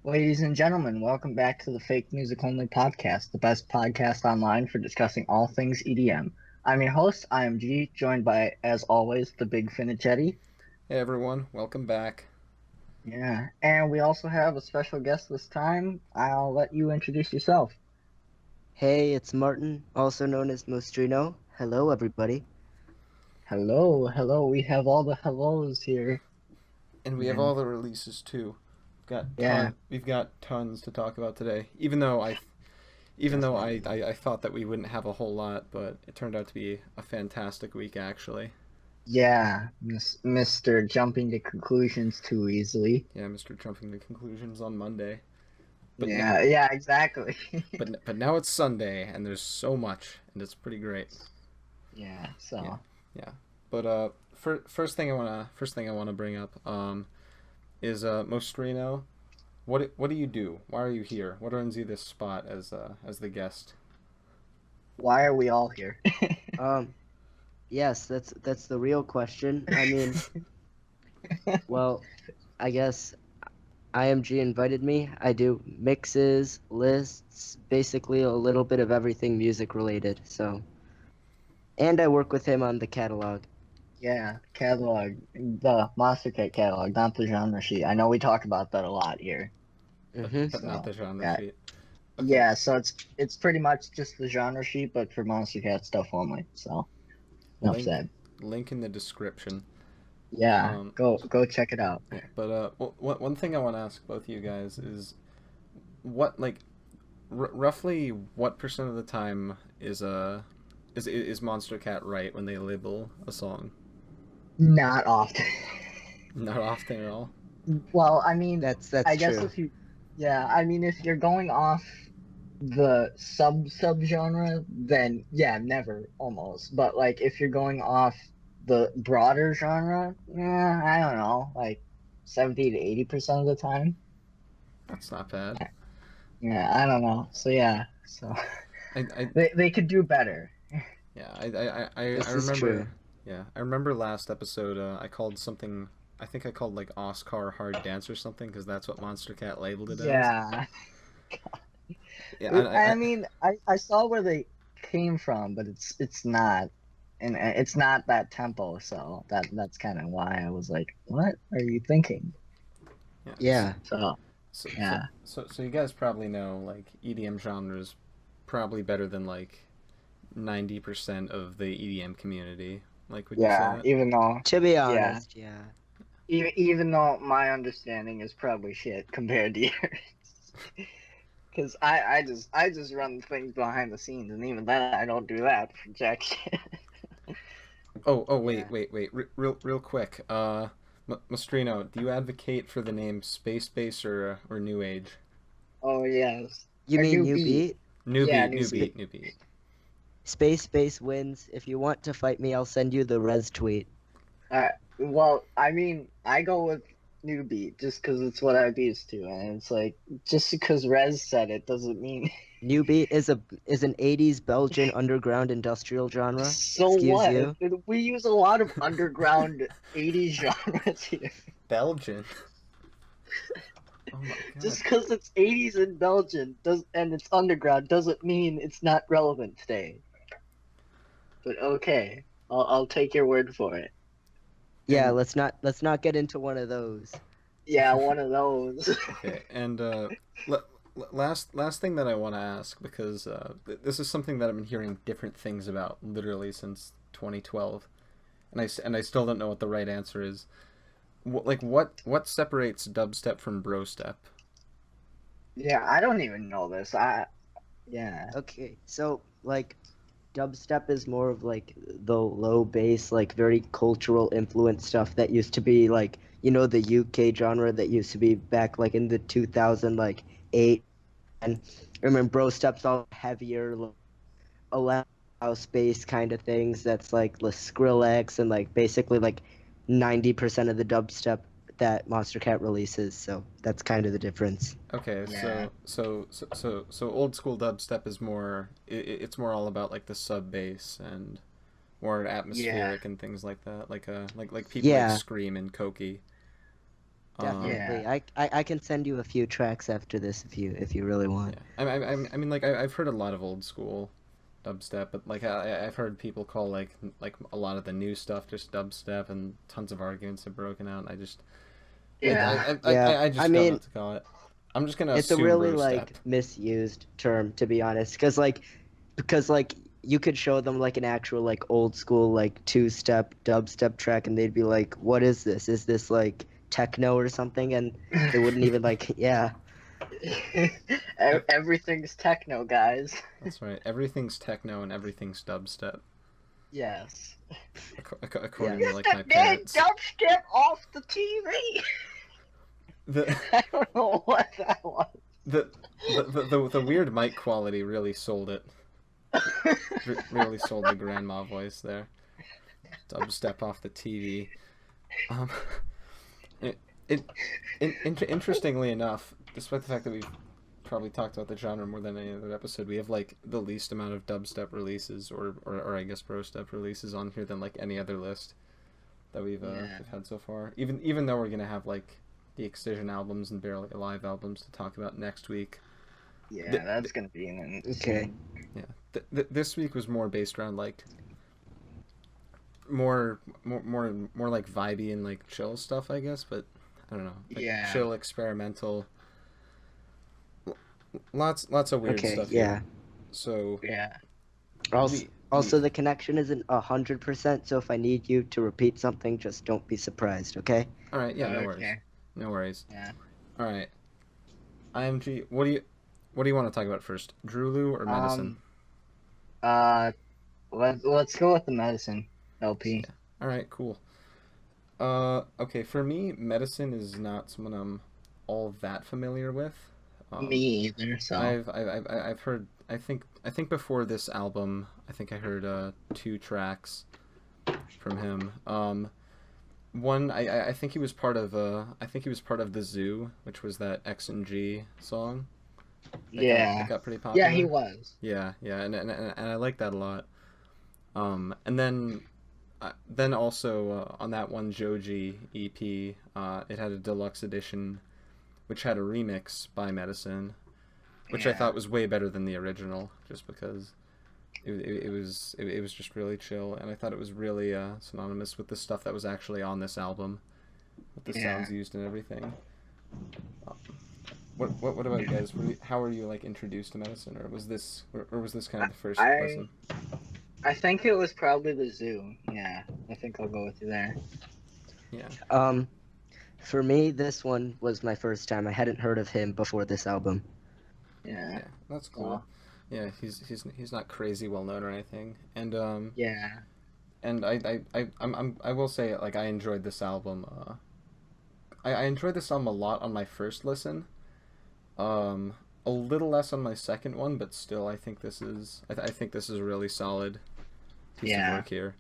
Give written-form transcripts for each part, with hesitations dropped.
Ladies and gentlemen, welcome back to the Fake Music Only podcast, the best podcast online for discussing all things EDM. I'm your host, IMG, joined by, as always, the big Finicheti. Hey everyone, welcome back. Yeah, and we also have a special guest this time. I'll let you introduce yourself. Hey, it's Martin, also known as Mostrino. Hello, everybody. Hello, hello. We have all the hellos here. And we have And all the releases too. yeah, We've got tons to talk about today. Even though I thought that we wouldn't have a whole lot, but it turned out to be a fantastic week actually. yeah, Mr. Jumping to conclusions too easily. Yeah, Mr. Jumping to conclusions on Monday. But n- Yeah, yeah, exactly. but now it's Sunday and there's so much and it's pretty great. Yeah, Yeah. so. Yeah. But first thing I want to bring up is Mostrino. What do you do? Why are you here? What earns you this spot as the guest? Why are we all here? Um, yes, that's the real question. I mean, well, I guess IMG invited me. I do mixes, lists, basically a little bit of everything music related. And I work with him on the catalog. Yeah, catalog, the Monster Cat catalog, not the genre sheet. I know we talk about that a lot here. Mm-hmm. But not So the genre yeah, sheet. Okay. yeah. So it's pretty much just the genre sheet, but for Monster Cat stuff only. So enough Link said. link in the description. Yeah, Um, go check it out. yeah, but one thing I want to ask both of you guys is what like roughly what percent of the time is Monster Cat right when they label a song? Not often. Not often at all. Well, I mean, That's I guess true. if you, yeah, I mean, if you're going off the sub genre, then yeah, never almost. But like if you're going off the broader genre, yeah, I don't know, like 70 to 80% of the time. That's not bad. Yeah, I don't know. So yeah, so I they could do better. Yeah, I This is true. remember. Yeah, I remember last episode. I called something. I think I called like Oscar Hard Dance or something because that's what Monster Cat labeled it as. Yeah. Yeah, and I mean, I saw where they came from, but it's not. And it's not that tempo, so that's kind of why I was like, "What are you thinking?" yeah. Yeah. So, yeah. So you guys probably know like EDM genres probably better than like 90% of the EDM community. Like, would you say Yeah, that? even though, To be yeah, honest, yeah. even though my understanding is probably shit compared to yours, because I just run things behind the scenes, and even then I don't do that for jack shit. Oh, Yeah. real quick. Mastrino, do you advocate for the name Space Base or New Age? Oh yes, You or mean new new beat. beat? Yeah, new New beat. Sp- beat, new beat. Space Base wins. If you want to fight me, I'll send you the res tweet. Well, I mean, I go with new beat just because it's what I'm used to, and it's like just because Rez said it doesn't mean. New beat is an 80s Belgian underground industrial genre. So Excuse what? you. We use a lot of underground 80s genres here. Belgian. Oh my god. Just because it's 80s in Belgium does and it's underground doesn't mean it's not relevant today. But okay, I'll take your word for it. Yeah, And let's not get into one of those. Yeah, one of those. okay, and last thing that I want to ask because this is something that I've been hearing different things about literally since 2012, and I still don't know what the right answer is. What separates dubstep from brostep? Yeah, I don't even know this. Yeah. Okay, so like dubstep is more of like the low bass, like very cultural influence stuff that used to be like, the UK genre that used to be back like in the 2000 like 8 and I remember bro steps all heavier like, allow house bass kind of things that's like the Skrillex and like basically like 90% of the dubstep that Monster Cat releases, so that's kind of the difference. Okay, Yeah. so old school dubstep is more it's more all about like the sub bass and more Yeah. atmospheric and things like that, like people like Yeah, Scream and Koki. Um, Definitely. Yeah. I can send you a few tracks after this if you really want. yeah, I mean, like I've heard a lot of old school dubstep, but like I've heard people call like a lot of the new stuff just dubstep, and tons of arguments have broken out. And Yeah. Yeah. I I just don't know mean, what to call it. I'm just gonna it's a assume really bro step. like misused term to be honest, because you could show them like an actual like old school like two-step dubstep track and they'd be like, "What is this? Is this like techno or something?" And they wouldn't even like, yeah. Everything's techno, guys. That's right. Everything's techno and everything's dubstep, Yes. according to Get Yes. like the my dang parents. dubstep off the TV. The I don't know what that was. the the weird mic quality really sold it. Really sold the grandma voice there. Dubstep off the TV. Um, it, interestingly enough, despite the fact that we've probably talked about the genre more than any other episode, we have like the least amount of dubstep releases, or I guess bro step releases on here than like any other list that Yeah. we've had so far. Even though we're gonna have like the Excision albums and Barely Alive albums to talk about next week. Yeah, that's gonna be an Okay. insane. Yeah, this week was more based around like more like vibey and like chill stuff, I guess. But I don't know, like Yeah. chill, experimental, lots of weird Okay. stuff Yeah. here. So Yeah. Also, the connection isn't 100%, so if I need you to repeat something, just don't be surprised, okay? all right, yeah, no worries, Okay. no worries. Yeah. All right, IMG, what do you want to talk about first, Drulu or medicine? Uh, let's go with the medicine So, LP. yeah. All right, cool. Okay, for me, medicine is not someone I'm all that familiar with. Me either. So. I've heard. I think before this album, I think I heard 2 tracks from him. One, I think he was part of I think he was part of the Zoo, which was that X and G song Yeah. that got pretty Yeah, he popular. was. Yeah, and I like that a lot. And then also on that one Joji EP, it had a deluxe edition, which had a remix by Medicine, which I Yeah. thought was way better than the original, just because it was just really chill, and I thought it was really synonymous with the stuff that was actually on this album, with the Yeah. sounds used and everything. Um, what about you guys? How were you like introduced to Medicine, or was this kind of the first I listen? I think it was probably the Zoo. Yeah, I think I'll go with you there. Yeah. For me, this one was my first time. I hadn't heard of him before this album. Yeah. Yeah, that's cool. Yeah, he's not crazy well known or anything, and Yeah. and I will say like I enjoyed this album. I enjoyed this album a lot on my first listen. A little less on my second one, but still I think this is I think this is a really solid piece of Yeah. work here.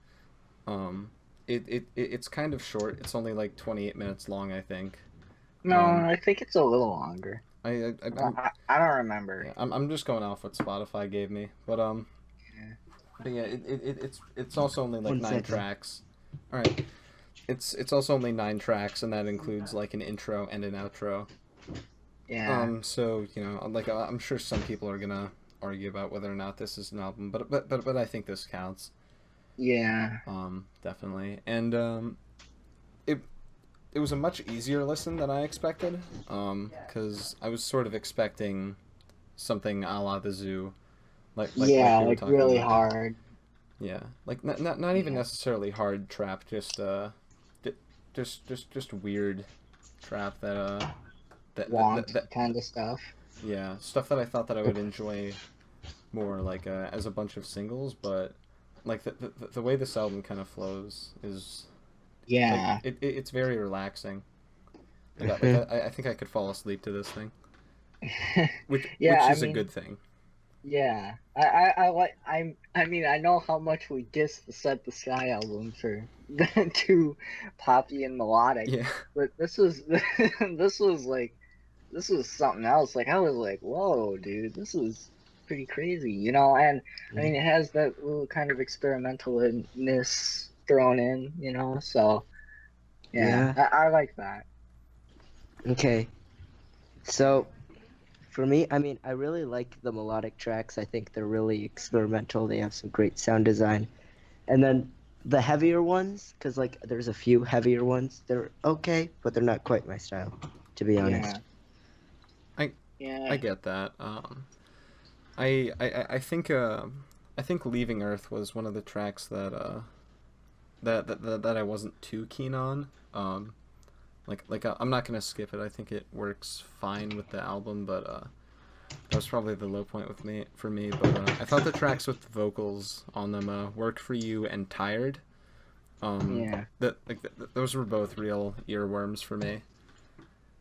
It's kind of short. It's only like 28 minutes long, I think. No, Um, I think it's a little longer. I'm I don't remember. yeah, I'm just going off what Spotify gave me, Yeah. but yeah, it's also only like One 9 second. tracks. All right, it's also only 9 tracks, and that includes like an intro and an outro. Yeah. So you know, like I'm sure some people are gonna argue about whether or not this is an album, but I think this counts. Yeah. Definitely, and it it was a much easier listen than I expected. Because I was sort of expecting something a la the Zoo, Yeah, we were like talking really about. hard. Yeah, like not even Yeah. necessarily hard trap, just just weird trap that Kind of stuff. yeah, stuff that I thought that I would enjoy more like as a bunch of singles, but like the way this album kind of flows is like Yeah. it's very relaxing. I think I could fall asleep to this thing, Yeah, which I is a mean, good thing. yeah. I like I mean I know how much we dissed the Set the Sky album for too poppy and melodic, Yeah, but this was this was something else. Like I was like, whoa, dude, this is pretty crazy, you know. And I mean, it has that little kind of experimentalness thrown in, you know. So yeah, Yeah. I like that. Okay. So for me, I mean, I really like the melodic tracks. I think they're really experimental. They have some great sound design. And then the heavier ones, because like there's a few heavier ones. They're okay, but they're not quite my style, to be honest. Yeah. I I Yeah. get that. I think Leaving Earth was one of the tracks that that I wasn't too keen on. I'm not gonna skip it. I think it works fine with the album, but that was probably the low point with me for me. But I thought the tracks with vocals on them, "Work for You" and "Tired," Yeah. those were both real earworms for me.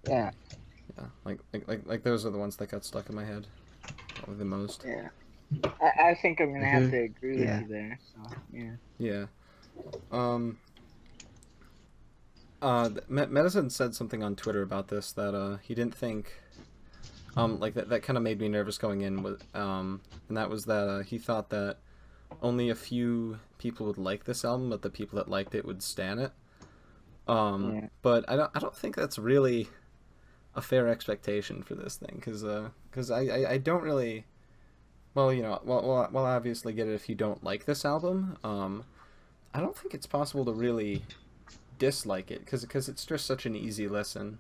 Yeah. Yeah, those are the ones that got stuck in my head probably the most. Yeah. I think I'm gonna have Mhm. to agree with Yeah. you there. So yeah. Yeah. Um. Medicine said something on Twitter about this that he didn't think that kind of made me nervous going in with and that was that he thought that only a few people would like this album, but the people that liked it would stan it. Yeah. But I don't think that's really a fair expectation for this thing, because I don't really, well, well I obviously get it if you don't like this album. I don't think it's possible to really dislike it, because it's just such an easy listen.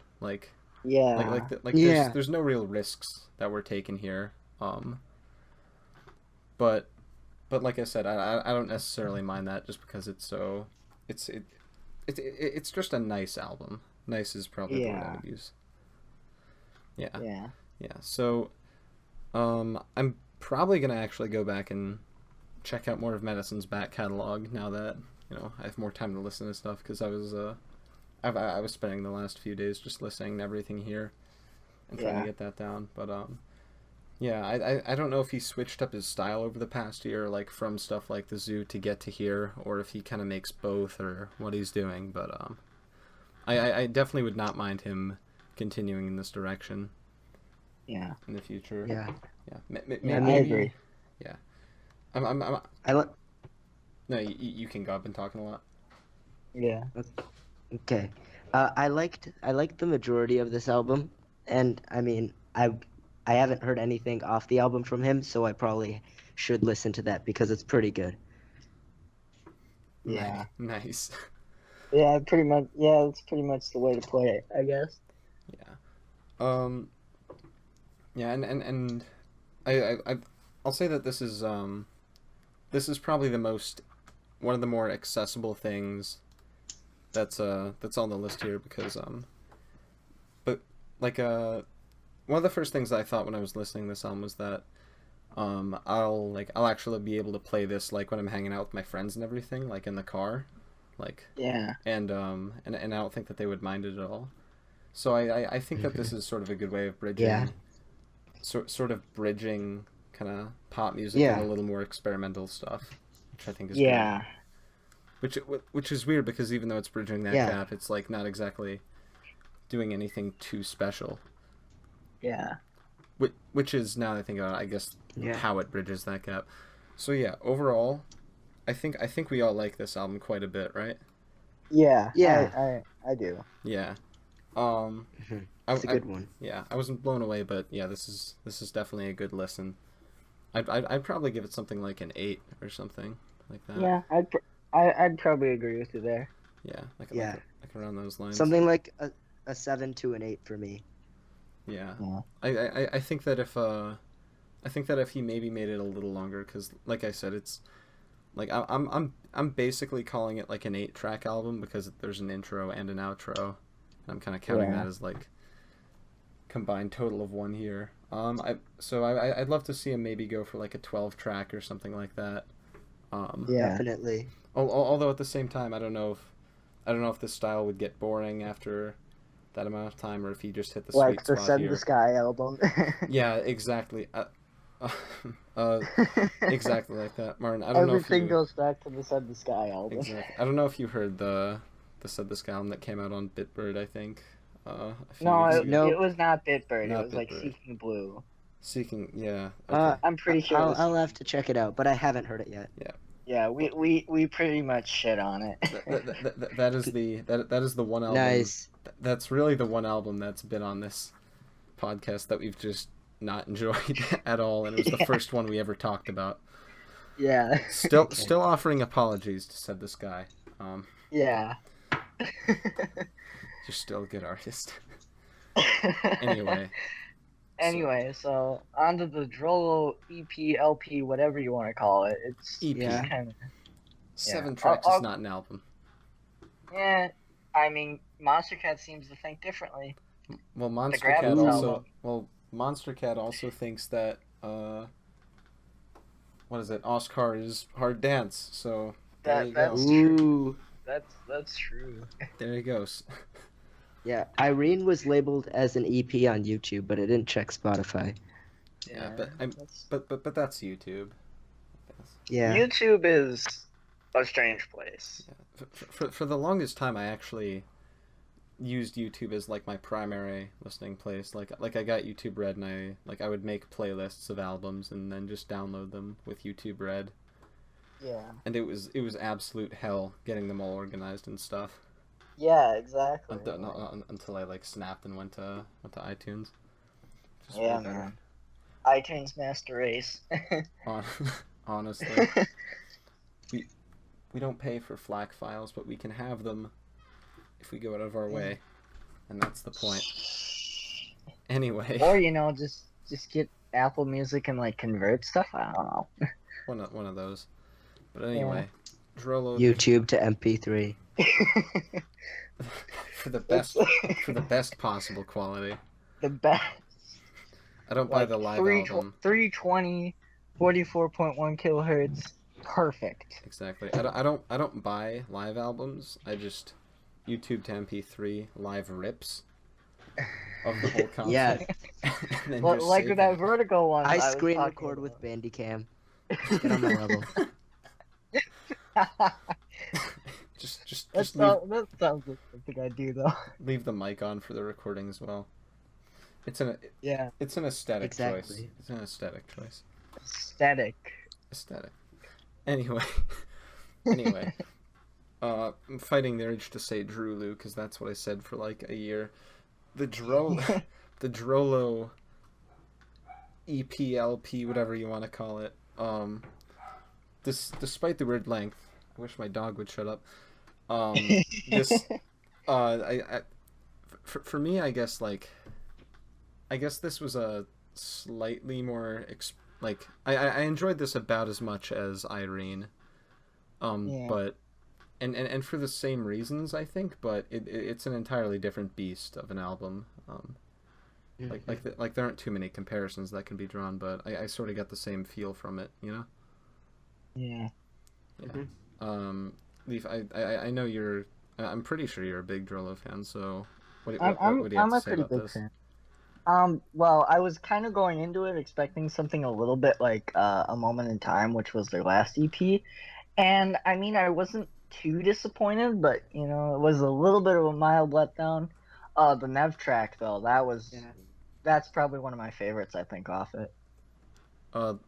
Yeah. Yeah. There's no real risks that were taken here. But like I said, I don't necessarily mind that, just because it's it's just a nice album. Nice is probably the word I Yeah. would use. Yeah. Yeah. Yeah. So I'm probably gonna actually go back and check out more of Medicine's back catalog now that I have more time to listen to stuff, because I was spending the last few days just listening to everything here and trying to Yeah. get that down. But yeah, I don't know if he switched up his style over the past year, like from stuff like the Zoo to get to here, or if he kind of makes both, or what he's doing. But I definitely would not mind him continuing in this direction Yeah. in the future. Yeah. Yeah, Yeah. I mean- agree. Yeah, I'm I like. no, you can go. I've been talking a lot. Yeah. Okay. I liked the majority of this album, and I mean, I haven't heard anything off the album from him, so I probably should listen to that because it's pretty good. Yeah. Nice. Yeah. Pretty much. Yeah. That's pretty much the way to play it, I guess. Yeah. Um. Yeah, and I'll say that this is probably one of the more accessible things that's on the list here, because but like one of the first things I thought when I was listening to this album was that I'll actually be able to play this like when I'm hanging out with my friends and everything, like in the car, like Yeah. and I don't think that they would mind it at all. So I think that this is sort of a good way of bridging, Yeah. sort of bridging kind of pop music Yeah. and a little more experimental stuff, which I think is Yeah. good. Which is weird, because even though it's bridging that Yeah. gap, it's like not exactly doing anything too special. Yeah. Which is, now that I think about it, I guess Yeah. how it bridges that gap. So yeah, overall, I think we all like this album quite a bit, right? Yeah. Yeah. I do. Yeah. It's a good one. Yeah, I wasn't blown away, but yeah, this is definitely a good listen. I'd probably give it something like an 8 or something like that. Yeah. I'd probably agree with you there. Yeah, Yeah. like around those lines. Something like a 7 to an 8 for me. Yeah. Yeah. I think that if he maybe made it a little longer, because like I said, it's like I'm basically calling it like an 8-track album, because there's an intro and an outro. I'm kind of counting Yeah. that as like combined total of one here. I'd love to see him maybe go for like a 12-track or something like that. Yeah. Definitely. Although at the same time, I don't know if this style would get boring after that amount of time, or if he just hit the Like sweet the spot Send here. the Sky album. Yeah, exactly. Exactly like that, Martin. I don't know if Everything you, goes back to the Send the Sky album. exactly. I don't know if you heard the Said This album that came out on Bitbird, I think. A few No, weeks it, ago. No. it was not Bitbird. Not It was like Bitbird. Seeking Blue. Seeking, yeah. Uh, I'm pretty sure. It was I'll have to check it out, but I haven't heard it yet. Yeah, we pretty much shit on it. that is the one album. Nice. That's really the one album that's been on this podcast that we've just not enjoyed at all, and it was the first one we ever talked about. Yeah. Still offering apologies, said this guy. Yeah. You're still a good artist. Anyway. Anyway, so onto the Drolo EP, LP, whatever you want to call it. It's EP. Yeah. kind of 7 tracks is not an album. yeah. I mean, Monster Cat seems to think differently. Well, Monster Grab Cat It also. album. Well, Monster Cat also thinks that. What is it? Oscar is hard dance. So there you That's go. true. Ooh. That's true. There he goes. Yeah, Irene was labeled as an EP on YouTube, but it didn't check Spotify. Yeah, but that's- but that's YouTube. Yeah. YouTube is a strange place. Yeah. For the longest time, I actually used YouTube as like my primary listening place. Like I got YouTube Red, and I would make playlists of albums and then just download them with YouTube Red. Yeah. And it was absolute hell getting them all organized and stuff. Yeah, exactly. Until I like snapped and went to iTunes. Just Yeah, way better. man. iTunes Master Race. Honestly, we don't pay for FLAC files, but we can have them if we go out of our way, and that's the point. Anyway, Or just get Apple Music and like convert stuff. I don't know. one of those. But anyway, Drolo YouTube to MP3. for the best possible quality. The best. I don't buy the live album. 320, 44.1 kilohertz. Perfect. Exactly. I don't buy live albums. I just YouTube to MP3 live rips of the whole concert. Yeah. And then Well, just like save with that them. Vertigo one. I was screen talking record with about. Bandicam. Get on my level. just That sounds like something I do though. leave the mic on for the recording as well. It's an aesthetic choice. Exactly. It's an aesthetic choice. Static. Aesthetic. Anyway, I'm fighting the urge to say Drulu because that's what I said for like a year. The Drolo EP, LP, whatever you want to call it. Despite the weird length, I wish my dog would shut up. This, for me, I guess this was a slightly more I enjoyed this about as much as Irene, Yeah. but and for the same reasons I think, but it's an entirely different beast of an album. Like there aren't too many comparisons that can be drawn, but I sort of got the same feel from it, you know. Yeah. Yeah. Leaf, I know you're. I'm pretty sure you're a big Drolo fan. So what do you I'm have a to say pretty about big this? fan. Well, I was kind of going into it expecting something a little bit like A Moment in Time, which was their last EP, and I mean I wasn't too disappointed, but it was a little bit of a mild letdown. The Nev track though, that's probably one of my favorites I think off it. The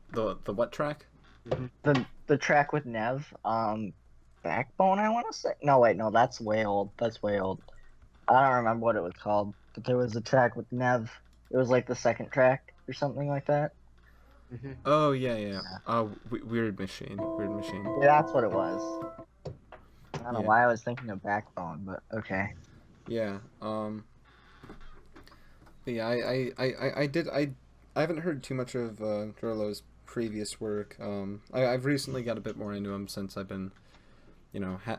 what track? The track with Nev, Backbone I want to say. No wait, no, that's way old. I don't remember what it was called, but there was a track with Nev. It was like the second track or something like that. Oh yeah. Weird Machine. Yeah, that's what it was. I don't know why I was thinking of Backbone, but okay. Yeah. Yeah. I haven't heard too much of Drolo's previous work. I've recently got a bit more into him since I've been,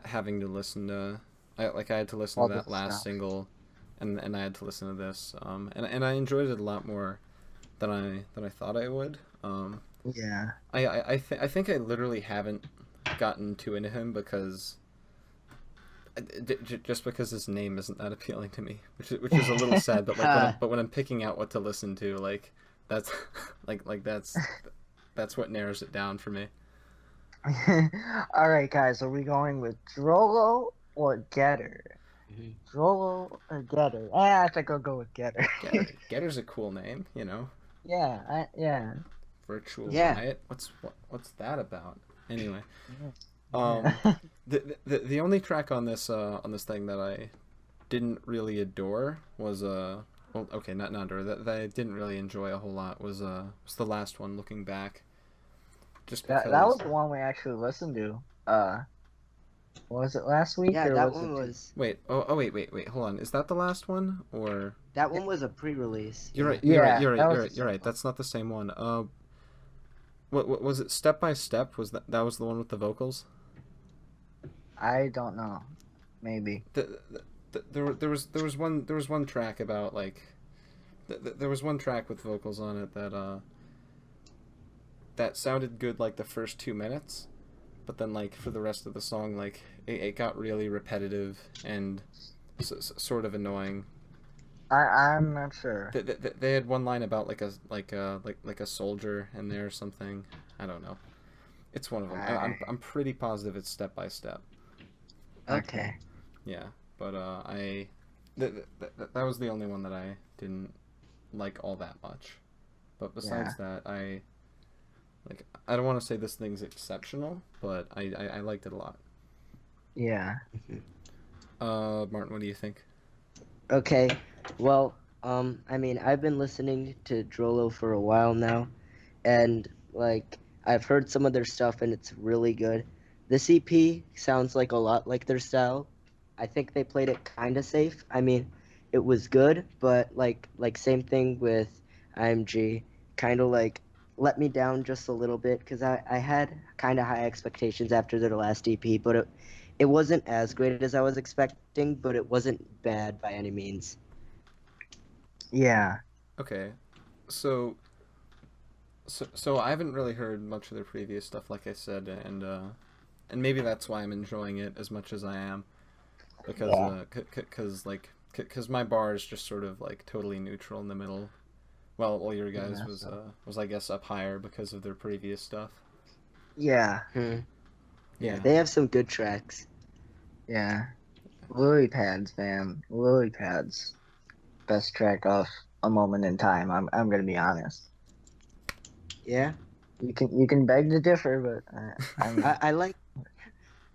having to listen to. I had to listen All to that this last stuff. single, and I had to listen to this. And I enjoyed it a lot more than I thought I would. Yeah. I think I literally haven't gotten too into him because. Just because his name isn't that appealing to me, which is a little sad. But when I'm picking out what to listen to, that's that's what narrows it down for me. All right, guys, are we going with Drolo or Getter? Drolo or Getter? I think I'll go with Getter. Getter's a cool name, Yeah. Virtual Yeah. Riot. What's that about? Anyway, Yeah. the only track on this thing that didn't really adore was well, okay, not adore, that I didn't really enjoy a whole lot was the last one, looking back, just That was because. the one we actually listened to. Was it last week Yeah, or that was one it? was Wait, wait, hold on, is that the last one, or? that one was a pre-release. You're Yeah. right, Yeah, that was the you're same right, one. that's not the same one. What was it, Step by Step, was that was the one with the vocals? I don't know. Maybe. There was one track about like there was one track with vocals on it that sounded good like the first 2 minutes, but then like for the rest of the song, like it got really repetitive and sort of annoying. I'm not sure. They had one line about like a soldier in there or something. I don't know. It's one of them. I'm pretty positive it's Step by Step. Okay. Okay. Yeah, but that was the only one that I didn't like all that much. But besides that, I don't want to say this thing's exceptional, but I liked it a lot. Yeah. Martin, what do you think? Okay. Well, I mean, I've been listening to Drolo for a while now, and like I've heard some of their stuff, and it's really good. This EP sounds like a lot like their style. I think they played it kind of safe. I mean, it was good, but like same thing with IMG, kind of like let me down just a little bit because I had kind of high expectations after their last EP, but it wasn't as great as I was expecting, but it wasn't bad by any means. Yeah. Okay, so so I haven't really heard much of their previous stuff, like I said, and maybe that's why I'm enjoying it as much as I am, because Yeah. because my bar is just sort of like totally neutral in the middle. Well, your guys Yeah. So. was I guess up higher because of their previous stuff. Yeah. Hmm. Yeah, Yeah. they have some good tracks. Yeah. Lily pads, man. Lily pads. Best track off A Moment in Time. I'm gonna be honest. Yeah, You can beg to differ, but I mean,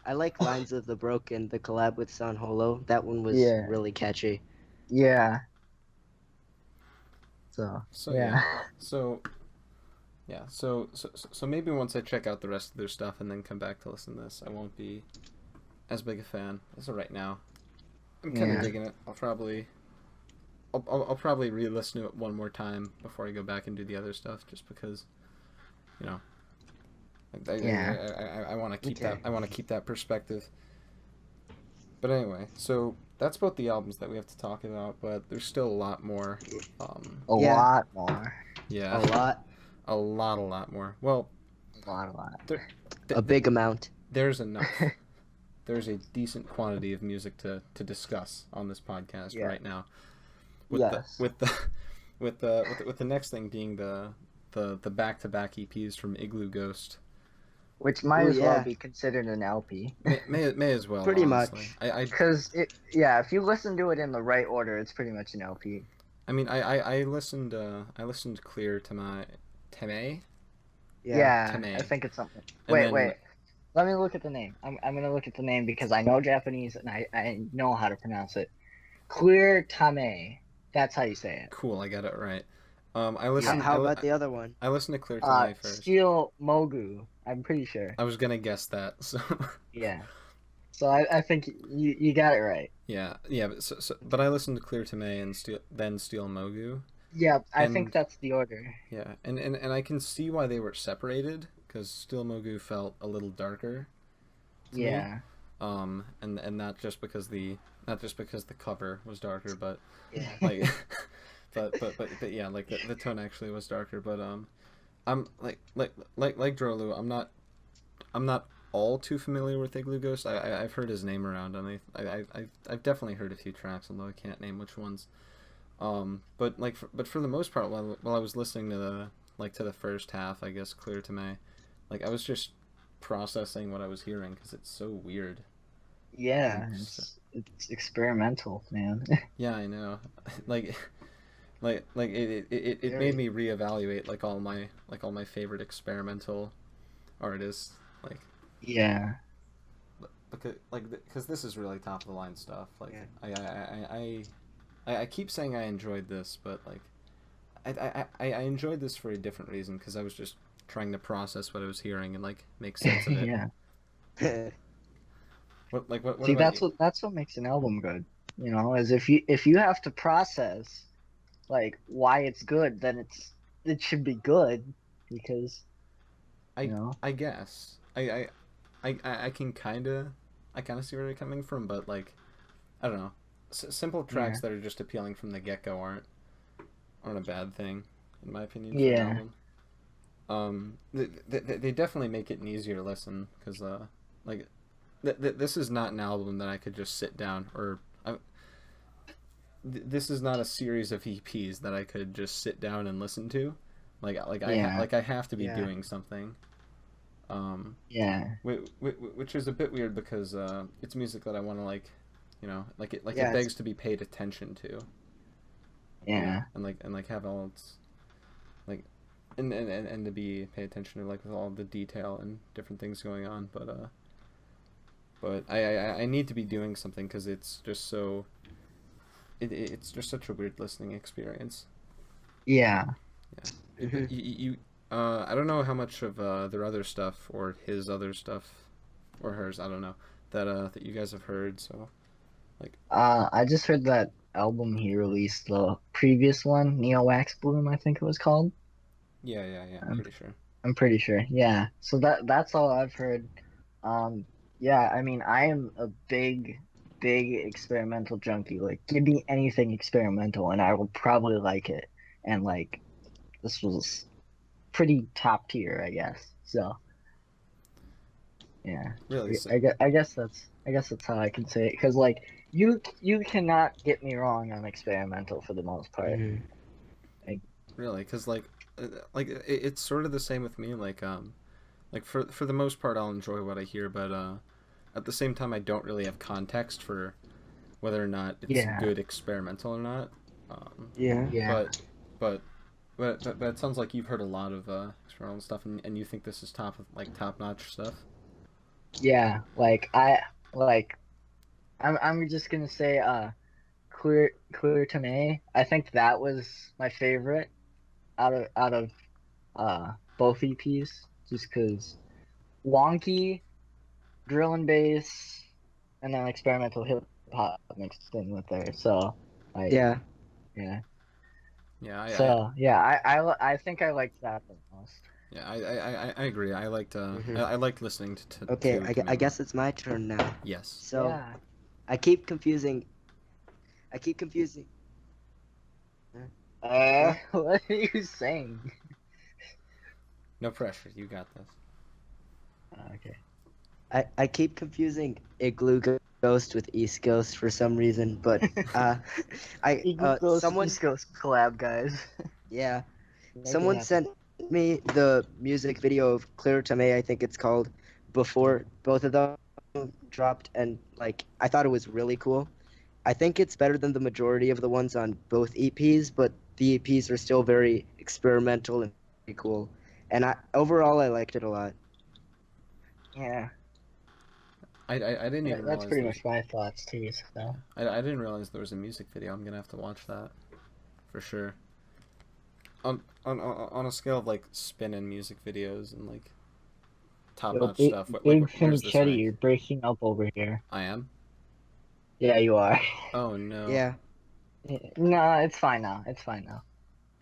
I like Lines of the Broken, the collab with San Holo. That one was yeah, really catchy. yeah. So So yeah, yeah. So yeah. So maybe once I check out the rest of their stuff and then come back to listen to this, I won't be as big a fan as of right now. I'm kind of yeah, digging it. I'll probably re-listen to it one more time before I go back and do the other stuff, just because, you know, yeah, I want to keep Okay. that I want to keep that perspective. But anyway, so that's about the albums that we have to talk about, but there's still a lot more. a Yeah. lot more, Yeah, A lot, a lot more. Well, a lot. there, a big amount. there's enough. There's a decent quantity of music to discuss on this podcast Yeah. right now. With Yes. with the next thing being the back-to-back EPs from Igloo Ghost. Which might Ooh, as well yeah. be considered an LP. May as well. Pretty honestly. much. Because if you listen to it in the right order, it's pretty much an LP. I mean I listened clear to my Teme. Yeah, Tame. I think it's something. And Wait, then- wait. Let me look at the name. I'm gonna look at the name because I know Japanese and I know how to pronounce it. Clear Tame. That's how you say it. Cool, I got it right. I How, listened. how about the other one? I listened to Clear Tame first. Steel Mogu. I'm pretty sure. I was gonna guess that. So Yeah. So I think you got it right. yeah. But I listened to Clear Tame and then Steel Mogu. Yeah, I And- think that's the order. Yeah, and I can see why they were separated, because Steel Mogu felt a little darker. To me. Yeah. And not just because the cover was darker, but Yeah. like, but yeah, like the tone actually was darker. But I'm like Drolu. I'm not all too familiar with Igloo Ghost. I've heard his name around, and I've definitely heard a few tracks, although I can't name which ones. But for the most part, while I was listening to the first half, I guess Clear to Me, like I was just processing what I was hearing because it's so weird. Yeah. It's experimental, man. Yeah, I know. like it made me reevaluate all my favorite experimental artists. Like Yeah. because this is really top of the line stuff. Like Yeah. I keep saying I enjoyed this, but like I enjoyed this for a different reason because I was just trying to process what I was hearing and like make sense of it. Yeah. What See, about you? that's what makes an album good. You know, is if you have to process like why it's good, then it should be good because, you I know. I guess I can I kind of see where you're coming from, but like I don't know, simple Yeah. tracks that are just appealing from the get go aren't a bad thing in my opinion for an Yeah. album. They definitely make it an easier listen because like this is not an album that I could just sit down this is not a series of EPs that I could just sit down and listen to. Yeah. I have to be Yeah. doing something. Um, Yeah. which is a bit weird because it's music that I want to it Yeah, begs to be paid attention to. Yeah. And like have all its like and to be pay attention to like with all the detail and different things going on. But I need to be doing something because it's just so it's just such a weird listening experience. Yeah. Yeah. hmm I don't know how much of their other stuff or his other stuff or hers, I don't know, that you guys have heard. So like, I just heard that album he released, the previous one, Neo Wax Bloom, I think it was called. yeah, I'm I'm pretty sure. I'm pretty sure. Yeah. So that's all I've heard. Um, yeah, I mean, I am a big experimental junkie. Like, give me anything experimental and I will probably like it. And like this was pretty top tier, I guess. So, yeah. Really, so, I guess that's how I can say it. Because like you cannot get me wrong on experimental for the most part. hmm Like, really, because it's sort of the same with me. Like for the most part, I'll enjoy what I hear, but at the same time, I don't really have context for whether or not it's yeah, good experimental or not. Um, Yeah. yeah, but but but it sounds like you've heard a lot of experimental stuff, and you think this is top notch stuff. yeah. Like I'm just gonna say clear to me. I think that was my favorite out of both EPs, just because wonky drill and bass, and then experimental hip hop mixed in with there. So like Yeah. yeah. Yeah, So yeah, I think I liked that the most. I agree. hmm I liked listening Okay, to I Memo. guess it's my turn now. Yes. So Yeah. I keep confusing. I keep confusing. Huh? What are you saying? No pressure. You got this. Okay. I keep confusing Igloo Ghost with East Ghost for some reason, but uh, Eagle Coast someone East Coast collab, guys. yeah, Make it someone happen. sent me the music video of Clear to May, I think it's called, before both of them dropped, and like I thought it was really cool. I think it's better than the majority of the ones on both EPs, but the EPs are still very experimental and very cool. And overall I liked it a lot. Yeah, I didn't even that's realize pretty there was. much my thoughts too. Yeah, So I didn't realize there was a music video. I'm gonna have to watch that for sure. On a scale of like spin and music videos and like top yo, notch stuff. big Where's this Finicheti, rank? you're breaking up over here. I am. Yeah, you are. Oh no. Yeah, No, it's fine now. It's fine now.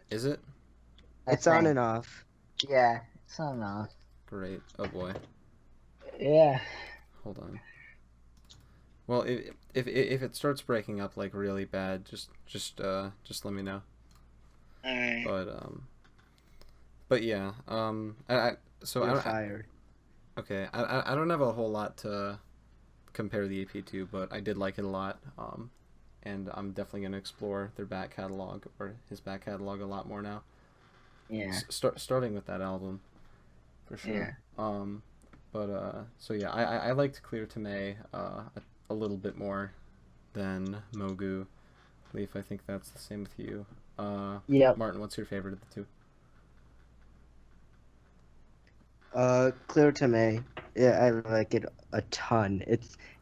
Is it? I it's on think. and off. Yeah, it's not enough. Great. Oh boy. Yeah. Hold on. Well, if it starts breaking up like really bad, just let me know. Alright. But but yeah. So You're fired. okay. I don't have a whole lot to compare the EP to, but I did like it a lot. And I'm definitely gonna explore their back catalog or his back catalog a lot more now. Yeah. Starting with that album for Yeah. sure. But so yeah, I liked Clear to May a little bit more than Mogu. Leaf, I think that's the same with you. Yep. Martin, what's your favorite of the two? Clear to May Yeah, I like it a ton.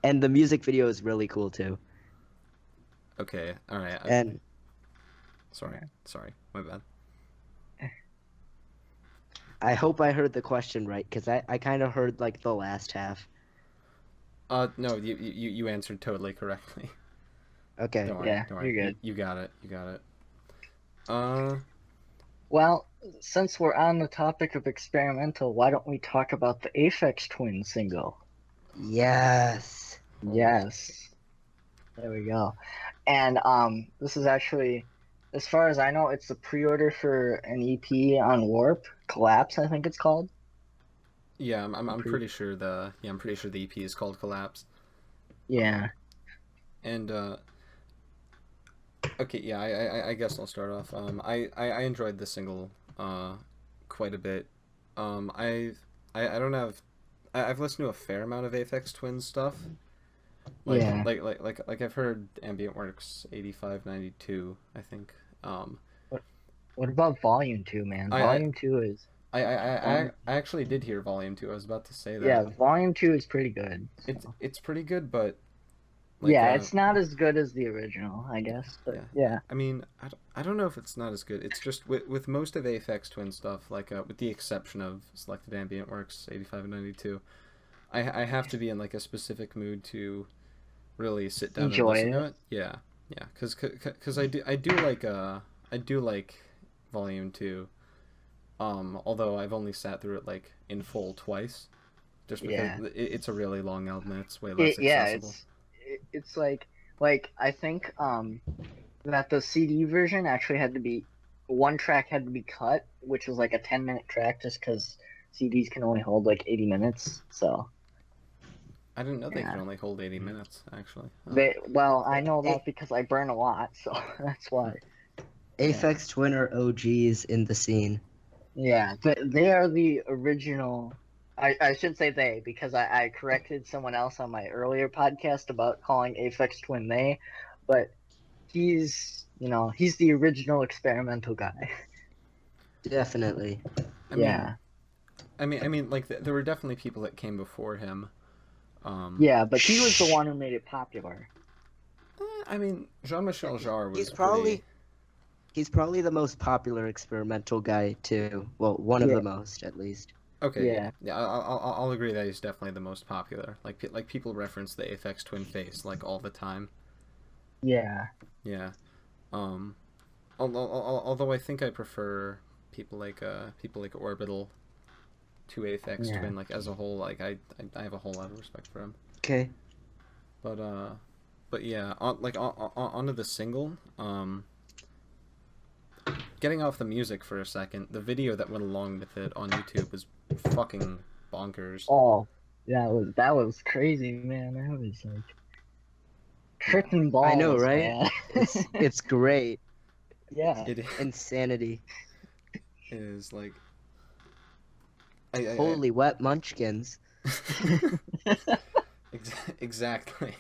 And the music video is really cool too. Okay, all right. And Sorry, my bad. I hope I heard the question right because I kind of heard like the last half. No, you answered totally correctly. Okay. Don't worry, Yeah, don't you're worry. good. You got it. You got it. Uh, Well, since we're on the topic of experimental, why don't we talk about the Aphex Twin single? Yes. oh, Yes, there we go. And this is actually, as far as I know, it's the pre-order for an EP on Warp, Collapse, I think it's called. yeah, I'm Pre pretty sure I'm pretty sure the EP is called Collapse. Yeah, And okay, yeah, I guess I'll start off. I enjoyed the single quite a bit. I don't have I've listened to a fair amount of Aphex Twin stuff. yeah. Like I've heard Ambient Works 8592, I think. Um, What about Volume 2, man? I I, Volume 2 is Volume. I actually did hear Volume 2. I was about to say Yeah, that. Volume 2 is pretty good. So. It's pretty good, but like Yeah, it's not as good as the original, I guess, but yeah. yeah. I mean, I don't know if it's not as good. It's just with most of Aphex Twin stuff, like with the exception of Selected Ambient Works 85 and 92, I have to be in like a specific mood to really sit down and Enjoy listen to it. it. Yeah, yeah, cause I do like Volume 2. Although I've only sat through it like in full twice, just because Yeah. it's a really long album and it's way less Yeah, accessible. it's like I think that the CD version actually had to be one track had to be cut, which was like a 10-minute track just cuz CDs can only hold like 80 minutes. So, I didn't know they could yeah. only hold 80 minutes actually. I know A- that because I burn a lot, so that's why. Yeah. Aphex Twin are OGs in the scene. Yeah, they are the original. I should say they because I corrected someone else on my earlier podcast about calling Aphex Twin they, but he's the original experimental guy. Definitely. I mean, Yeah, like there were definitely people that came before him. yeah, but he was the one who made it popular. I mean, Jean-Michel Jarre He's was probably pretty. he's probably the most popular experimental guy too. Well, one of Yeah, the most at least. Okay, yeah, yeah, yeah. I'll agree that he's definitely the most popular. Like people reference the Aphex Twin face like all the time. yeah, Yeah. Um, although I think I prefer people like Orbital to Aphex yeah. Twin like as a whole. Like I have a whole lot of respect for him. Okay. But yeah, onto the single. Getting off the music for a second, the video that went along with it on YouTube was fucking bonkers. Oh, that was crazy, man. That was like Yeah, tripping I know, balls, right? man. It's great. Yeah. it Insanity. is like Holy wet munchkins. exactly.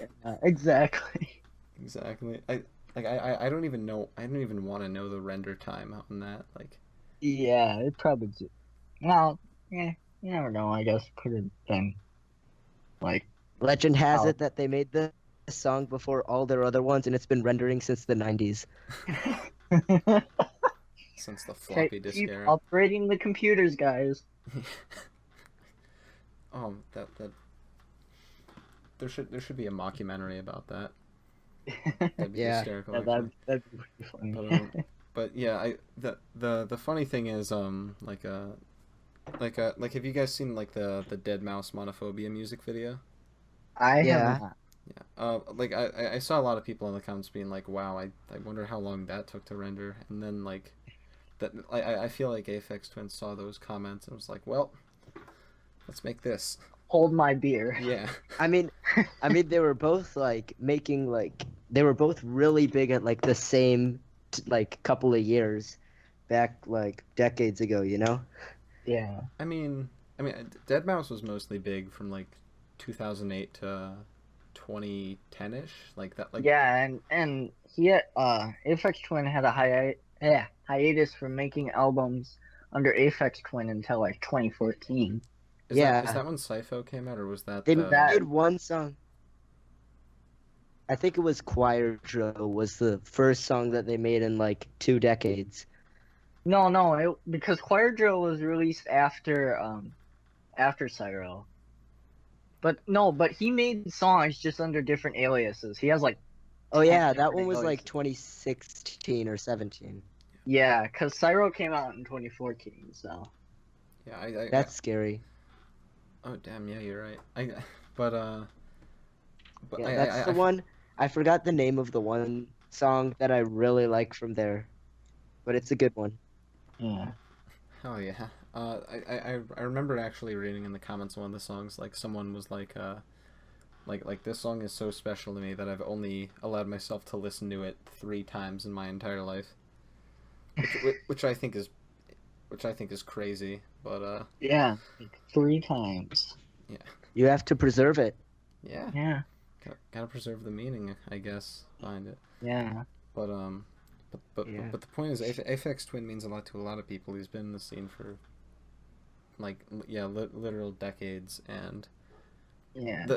Exactly. Exactly. I don't even know. I don't even want to know the render time on that. Like, Yeah, it probably. Well, yeah, you never know. I guess it could have been like Legend has how. it that they made this song before all their other ones, and it's been rendering since the 90s. since the Okay, floppy disk keep era. upgrading the computers, guys. That there should be a mockumentary about that. That'd be Yeah. hysterical. Yeah, Actually. that'd be pretty But funny. but yeah, the funny thing is like have you guys seen like the Dead Mouse Monophobia music video? I have Yeah. not. Yeah. Like I saw a lot of people in the comments being like, "Wow, I wonder how long that took to render." And then like that I feel like Aphex Twin saw those comments and was like, "Well, let's make this." Hold my beer. Yeah. I mean, they were both like making like they were both really big at like the same like couple of years back like decades ago, you know? Yeah. I mean, Dead Mouse was mostly big from like 2008 to 2010ish, like that. Like Yeah, and he had Aphex Twin had a hiatus from making albums under Aphex Twin until like 2014. Is Yeah, that when Sypho came out, or was that they the? That made one song. I think it was Choir Drill was the first song that they made in like 2 decades. no, because Choir Drill was released after Cyro. But no, but he made songs just under different aliases. He has like Oh 10 yeah, that one different was like aliases. 2016 or 17. Yeah, because Cyro came out in 2014, so. Yeah, That's scary. oh damn, yeah, you're right. But but Yeah, that's the one. I forgot the name of the one song that I really like from there, but it's a good one. Yeah. oh yeah. I remember actually reading in the comments of one of the songs, like someone was like this song is so special to me that I've only allowed myself to listen to it 3 times in my entire life, which I think is crazy. But Yeah, like 3 times. yeah, You have to preserve it. yeah, Yeah, gotta preserve the meaning, I guess, behind it. yeah, But Yeah. but the point is, Aphex Twin means a lot to a lot of people. He's been in the scene for like yeah, literal decades, and yeah,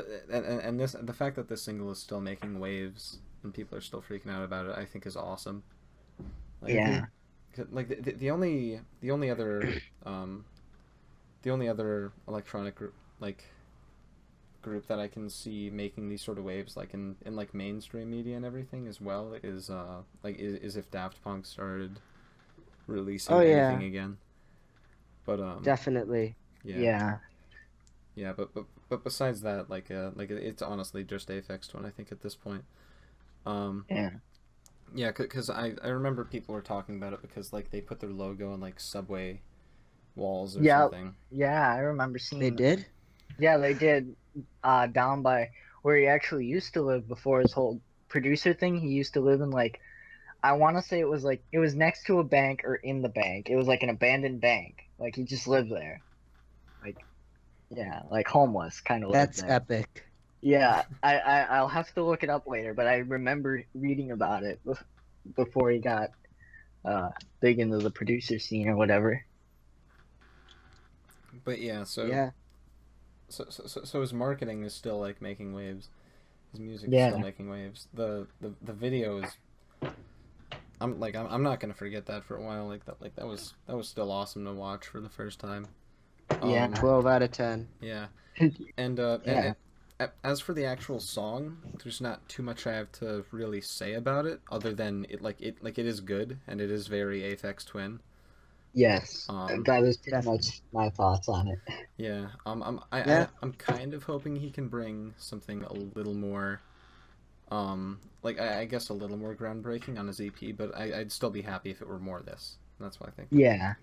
the fact that this single is still making waves and people are still freaking out about it, I think is awesome. Like, yeah. like the only other the only other electronic group that I can see making these sort of waves like in like mainstream media and everything as well is is if Daft Punk started Oh releasing anything yeah, again. But definitely. yeah. Yeah, Yeah, but besides that, like it's honestly just Aphex Twin, I think, at this point. Um, yeah, yeah, because I remember people were talking about it because like they put their logo on like subway walls or yeah, something. yeah. I remember They seeing that. did? Yeah, they did. Down by where he actually used to live before his whole producer thing. He used to live in like I want to say it was next to a bank or in the bank. It was like an abandoned bank. Like he just lived there. Like yeah, like homeless kind of lived That's there. epic. Yeah, I'll have to look it up later, but I remember reading about it before he got uh big into the producer scene or whatever. But yeah, Yeah. so his marketing is still like making waves. His music is still Yeah, making waves. The video is I'm not gonna forget that for a while. That was still awesome to watch for the first time. yeah, 12 out of 10. Yeah, and yeah, as for the actual song, there's not too much I have to really say about it, other than it is good and it is very Aphex Twin. yes. Um, That is pretty Definitely. much my thoughts on it. yeah. Yeah. I'm kind of hoping he can bring something a little more, like I guess a little more groundbreaking on his EP, but I'd still be happy if it were more of this. That's what I think. Yeah,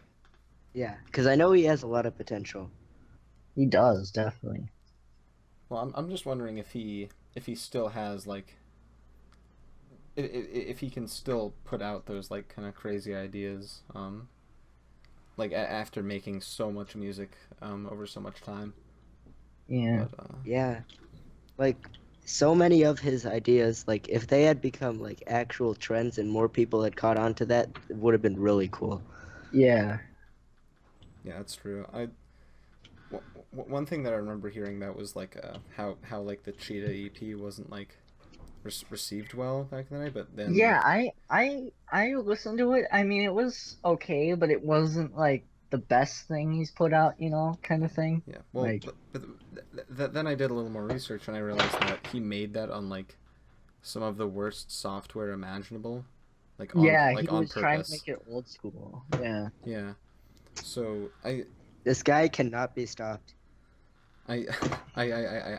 Yeah. Because I know he has a lot of potential. he does definitely. Well, I'm just wondering if he still has like if he can still put out those like kind of crazy ideas like after making so much music over so much time. Yeah, But Yeah. Like, so many of his ideas, like, if they had become, like, actual trends and more people had caught on to that, it would have been really cool. yeah, yeah, that's true. One thing that I remember hearing about was like how like the Cheetah EP wasn't like received well back in the day, but then yeah. like I listened to it. I mean, it was okay, but it wasn't like the best thing he's put out, kind of thing. yeah, well, Like, then I did a little more research and I realized that he made that on like some of the worst software imaginable, yeah, he on was trying to purpose. make it old school. Yeah, Yeah. So This guy cannot be stopped. I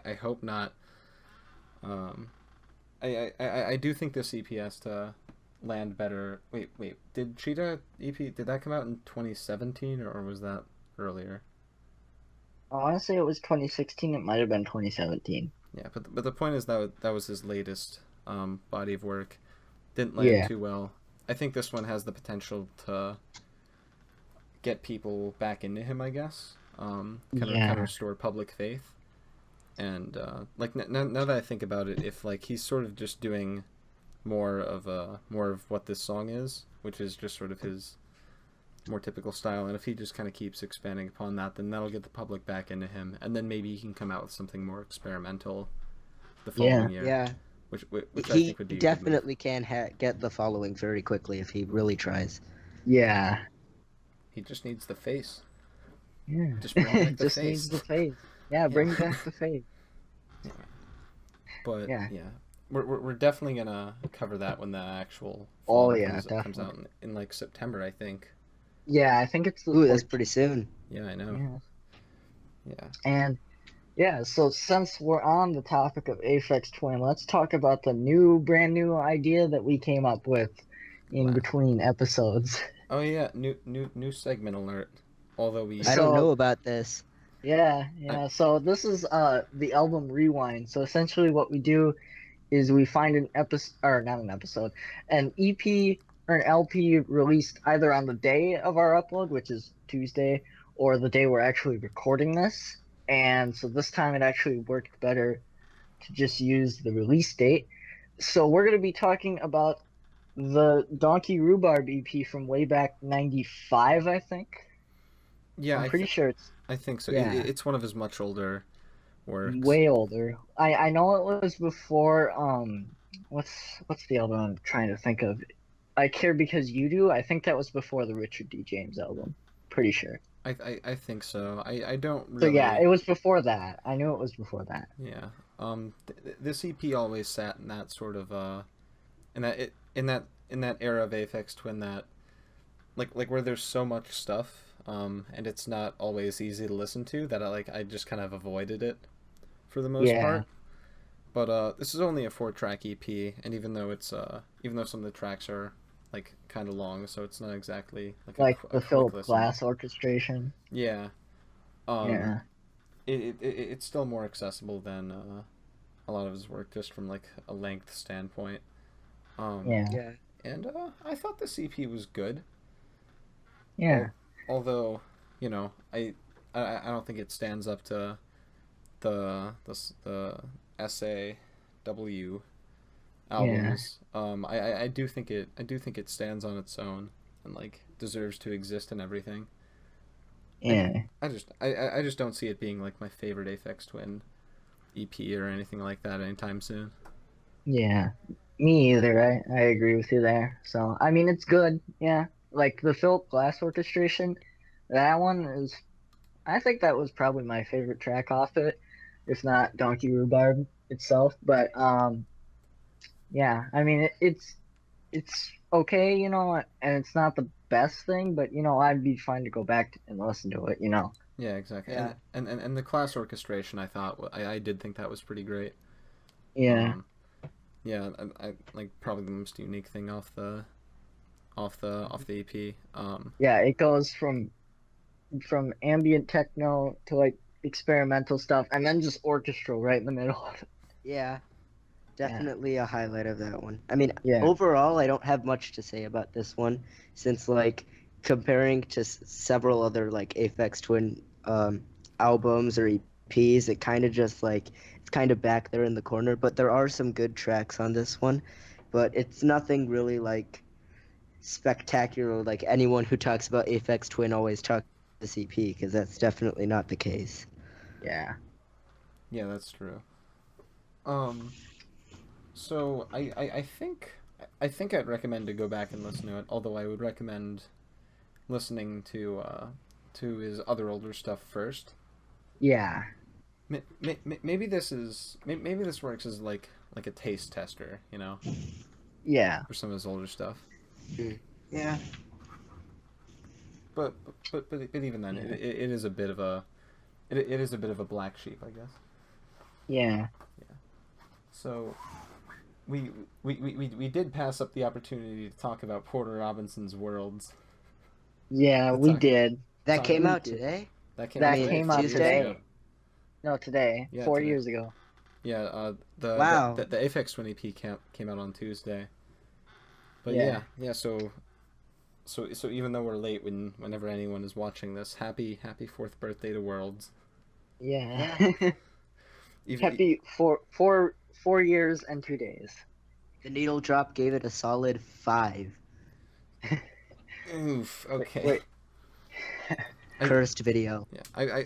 I hope not. Um, I do think this EP has to land better. Wait, did Cheetah EP did that come out in 2017 or was that earlier? I want to say it was 2016. It might have been 2017. Yeah, but the point is that was his latest body of work. Didn't land Yeah, too well. I think this one has the potential to get people back into him, I guess. Kind of yeah, restore public faith. And like now that I think about it, if like he's sort of just doing more of what this song is, which is just sort of his more typical style, and if he just kind of keeps expanding upon that, then that'll get the public back into him, and then maybe he can come out with something more experimental the following year, Yeah. which I He think would be a good move. definitely can get the following very quickly if he really tries. Yeah. He just needs the face. Yeah. Just bring back the Just face. needs the face. Yeah, bring back the face. But Yeah. we're definitely gonna cover that when the actual Oh, fall yeah, comes out definitely. in like September, I think. Yeah, I think it's the Ooh, that's 14th. pretty soon. Yeah, I know. Yeah. Yeah. And yeah, so since we're on the topic of Aphex Twin, let's talk about the brand new idea that we came up with in Wow. between episodes. Oh yeah, new segment alert. Although we I don't know So about this. I, yeah. So this is the album Rewind. So essentially what we do is we find an episode, or not an episode, an EP or an LP released either on the day of our upload, which is Tuesday, or the day we're actually recording this. And so this time it actually worked better to just use the release date. So we're going to be talking about the Donkey Rhubarb EP from way back 95, I think. yeah, I'm pretty sure it's, I think so. yeah, It's one of his much older works. way older. I know it was before, what's the album I'm trying to think of? I Care Because You Do. I think that was before the Richard D. James album. Pretty sure. I think so. I don't So yeah, really. it was before that. I knew it was before that. Yeah. This EP always sat in that sort of in that it in that era of Aphex Twin that like where there's so much stuff and it's not always easy to listen to that I just kind of avoided it for the most Yeah, part. But this is only a 4-track EP, and even though some of the tracks are like kind of long, so it's not exactly like like a the quick Philip listen. Glass orchestration. Yeah. Um, Yeah, it's still more accessible than a lot of his work just from like a length standpoint. Um, yeah, Yeah. and I thought the CP was good, yeah, although you know I don't think it stands up to the SAW yeah, albums. I do think it stands on its own and like deserves to exist and everything. I, yeah, I just don't see it being like my favorite Aphex Twin EP or anything like that anytime soon. yeah. Me either. I agree with you there. So I mean, it's good. Yeah, like the Philip Glass orchestration. That one is. I think that was probably my favorite track off it, if not Donkey Rhubarb itself. But yeah. I mean, it's okay, and it's not the best thing, but I'd be fine to go back and listen to it. Yeah, exactly. Yeah. And the class orchestration, I thought I did think that was pretty great. Yeah. Um, yeah, I like probably the most unique thing off the EP. Yeah, it goes from ambient techno to like experimental stuff, and then just orchestral right in the middle. Yeah. Yeah. Definitely a highlight of that one. I mean, Yeah. overall, I don't have much to say about this one, since like comparing to several other like Aphex Twin albums or EPs, it kind of just like it's kind of back there in the corner. But there are some good tracks on this one, but it's nothing really like spectacular. Like anyone who talks about Aphex Twin always talks about this EP, because that's definitely not the case. Yeah. Yeah, that's true. Um, so I think I'd recommend to go back and listen to it. Although I would recommend listening to his other older stuff first. Yeah. Maybe maybe this works as like a taste tester, Yeah. for some of his older stuff. Yeah. But even then, Yeah. it is a bit of a it is a bit of a black sheep, I guess. Yeah. So we did pass up the opportunity to talk about Porter Robinson's Worlds. Yeah, That's we not- did. That came We out did. today? That came That out today, came 4 out years Tuesday? ago. No, today. Yeah, 4 today. years ago. Yeah, Wow. the Aphex Twin EP came out on Tuesday. But Yeah. yeah. So even though we're late, whenever anyone is watching this, happy 4th birthday to Worlds. Yeah. Even, Happy 4 years and 2 days. The needle drop gave it a solid 5. oof. Okay. Wait. I Cursed video. yeah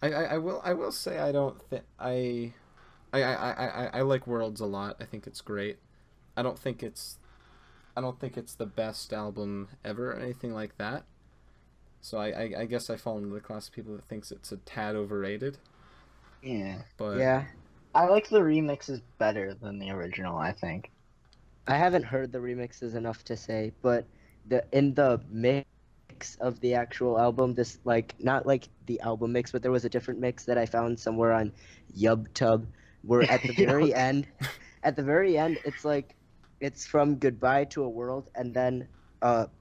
I will say I don't think I like Worlds a lot. I think it's great. I don't think it's I don't think it's the best album ever or anything like that. So I guess I fall into the class of people that thinks it's a tad overrated. Yeah. But Yeah. I like the remixes better than the original, I think. I haven't heard the remixes enough to say, but the mix of the actual album, this like not like the album mix, but there was a different mix that I found somewhere on YubTub, where at the very Yup. end, at the very end, it's from Goodbye to a World, and then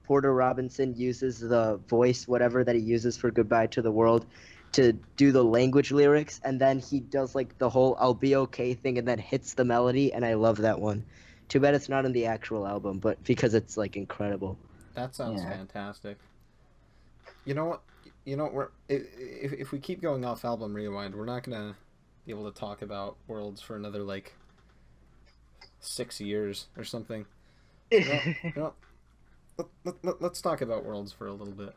Porter Robinson uses the voice, whatever that he uses for Goodbye to the World, to do the language lyrics, and then he does like the whole "I'll be okay" thing, and then hits the melody, and I love that one. Too bad it's not on the actual album, but because it's like incredible. that sounds Yeah. fantastic. You know what? You know we're if we keep going off album rewind, we're not gonna be able to talk about Worlds for another like 6 years or something. You know let's talk about Worlds for a little bit.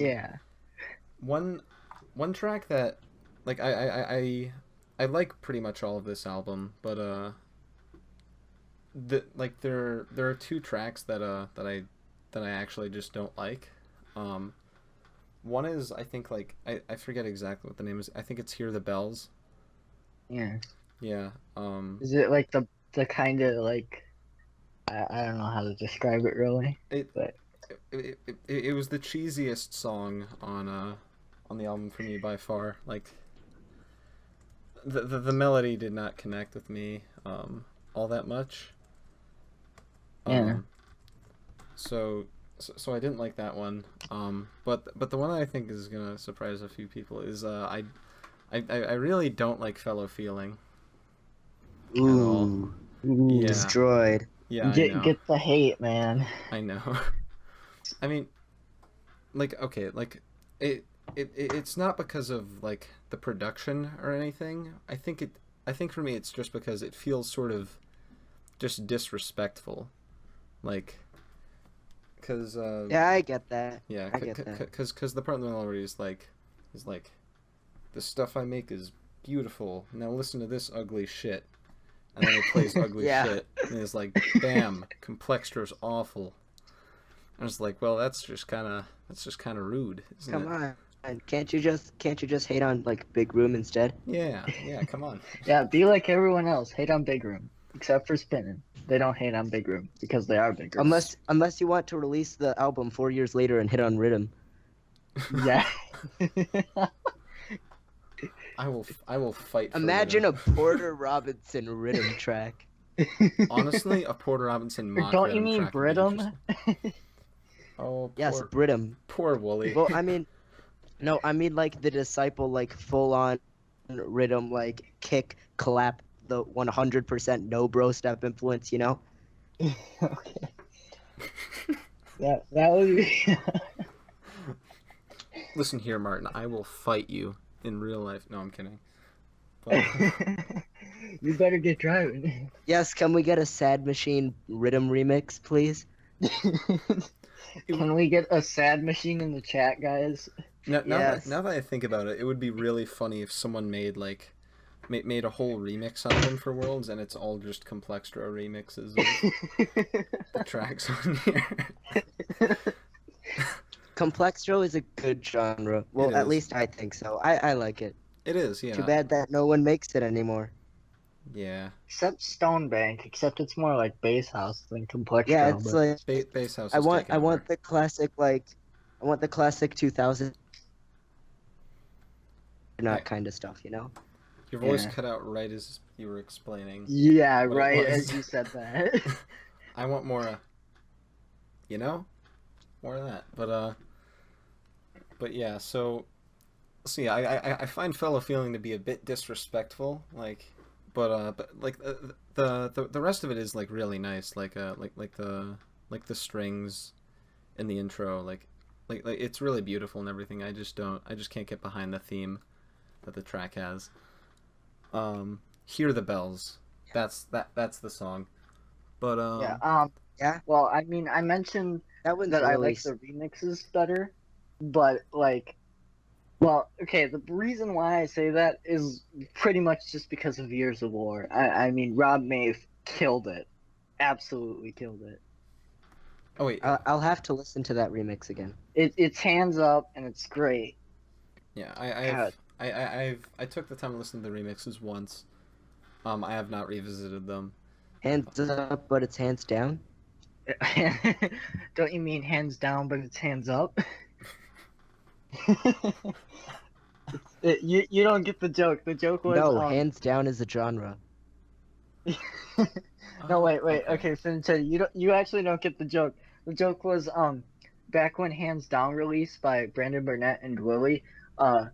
Yeah. One one track that like I like pretty much all of this album, but there are two tracks that I actually just don't like. Um, One is I think like I forget exactly what the name is. I think it's Hear the Bells. Yeah. Yeah. Is it like the kind of like I don't know how to describe it really, It but it was the cheesiest song on the album for me by far. Like the melody did not connect with me all that much. yeah. So I didn't like that one. But the one that I think is gonna surprise a few people is I really don't like Fellow Feeling at all. Ooh, Yeah, destroyed. yeah, I know, Get the hate, man. I know. I mean, like okay, like it's not because of like the production or anything. I think for me it's just because it feels sort of just disrespectful, like because Yeah, I get that. yeah, I get that. because the part of the melody is like the stuff I make is beautiful. Now listen to this ugly shit, and then it plays ugly Yeah. shit, and it's like, damn, Complextra's awful. I was like, well, that's just kind of rude, isn't Come it? on. Can't you just hate on like Big Room instead? Yeah, yeah, come on. Yeah, be like everyone else. Hate on Big Room, except for Spinning. They don't hate on Big Room because they are Big Room. Unless you want to release the album 4 years later and hit on Rhythm. Yeah. I will fight for Imagine Rhythm. a Porter Robinson Rhythm track. Honestly, a Porter Robinson mock Don't you Rhythm mean track would be Brittum? interesting. Oh, Yes, Brittum. poor Wooly. Well, I mean, no, I mean like the Disciple, like full on Rhythm, like kick, clap, the 100% no bro step influence, you know? Okay. That would be. Listen here, Martin. I will fight you in real life. No, I'm kidding. But, You better get driving. Yes, can we get a Sad Machine Rhythm remix, please? Can we get a sad machine in the chat, guys? Yes. now that I think about it, it would be really funny if someone made like made a whole remix album for Worlds, and it's all just Complextro remixes of the tracks on here. Complextro is a good genre. Well, It at is. least I think so. I like it. It is, yeah. Too bad that no one makes it anymore. Yeah. Except Stonebank, except it's more like bass house than Complextro. Yeah, it's but... like Bass House. I is want taking I over. want the classic like I want the classic 2000 not Yeah. kind of stuff, you know? Your voice Yeah. cut out right as you were explaining. Yeah, What it right was. as you said that. I want more. You know, more of that. But yeah. So, see, I find Fellow Feeling to be a bit disrespectful. Like, but like the rest of it is like really nice. Like like the strings in the intro. Like it's really beautiful and everything. I just can't get behind the theme that the track has. Hear the Bells. That's the song. But Yeah. Yeah. Well, I mean, I mentioned That one's that I really like the remixes better, but like, well, okay, the reason why I say that is pretty much just because of Years of War. I mean, Rob Maeve killed it, absolutely killed it. Oh wait, I'll have to listen to that remix again. It's hands up and it's great. yeah, God. I took the time to listen to the remixes once. I have not revisited them. Hands up, but it's hands down. Don't you mean hands down, but it's hands up? You don't get the joke. The joke was No, hands down is a genre. No, Oh, wait. okay. Okay, Finicheti, you actually don't get the joke. The joke was back when Hands Down released by Brandon Burnett and Willie, uh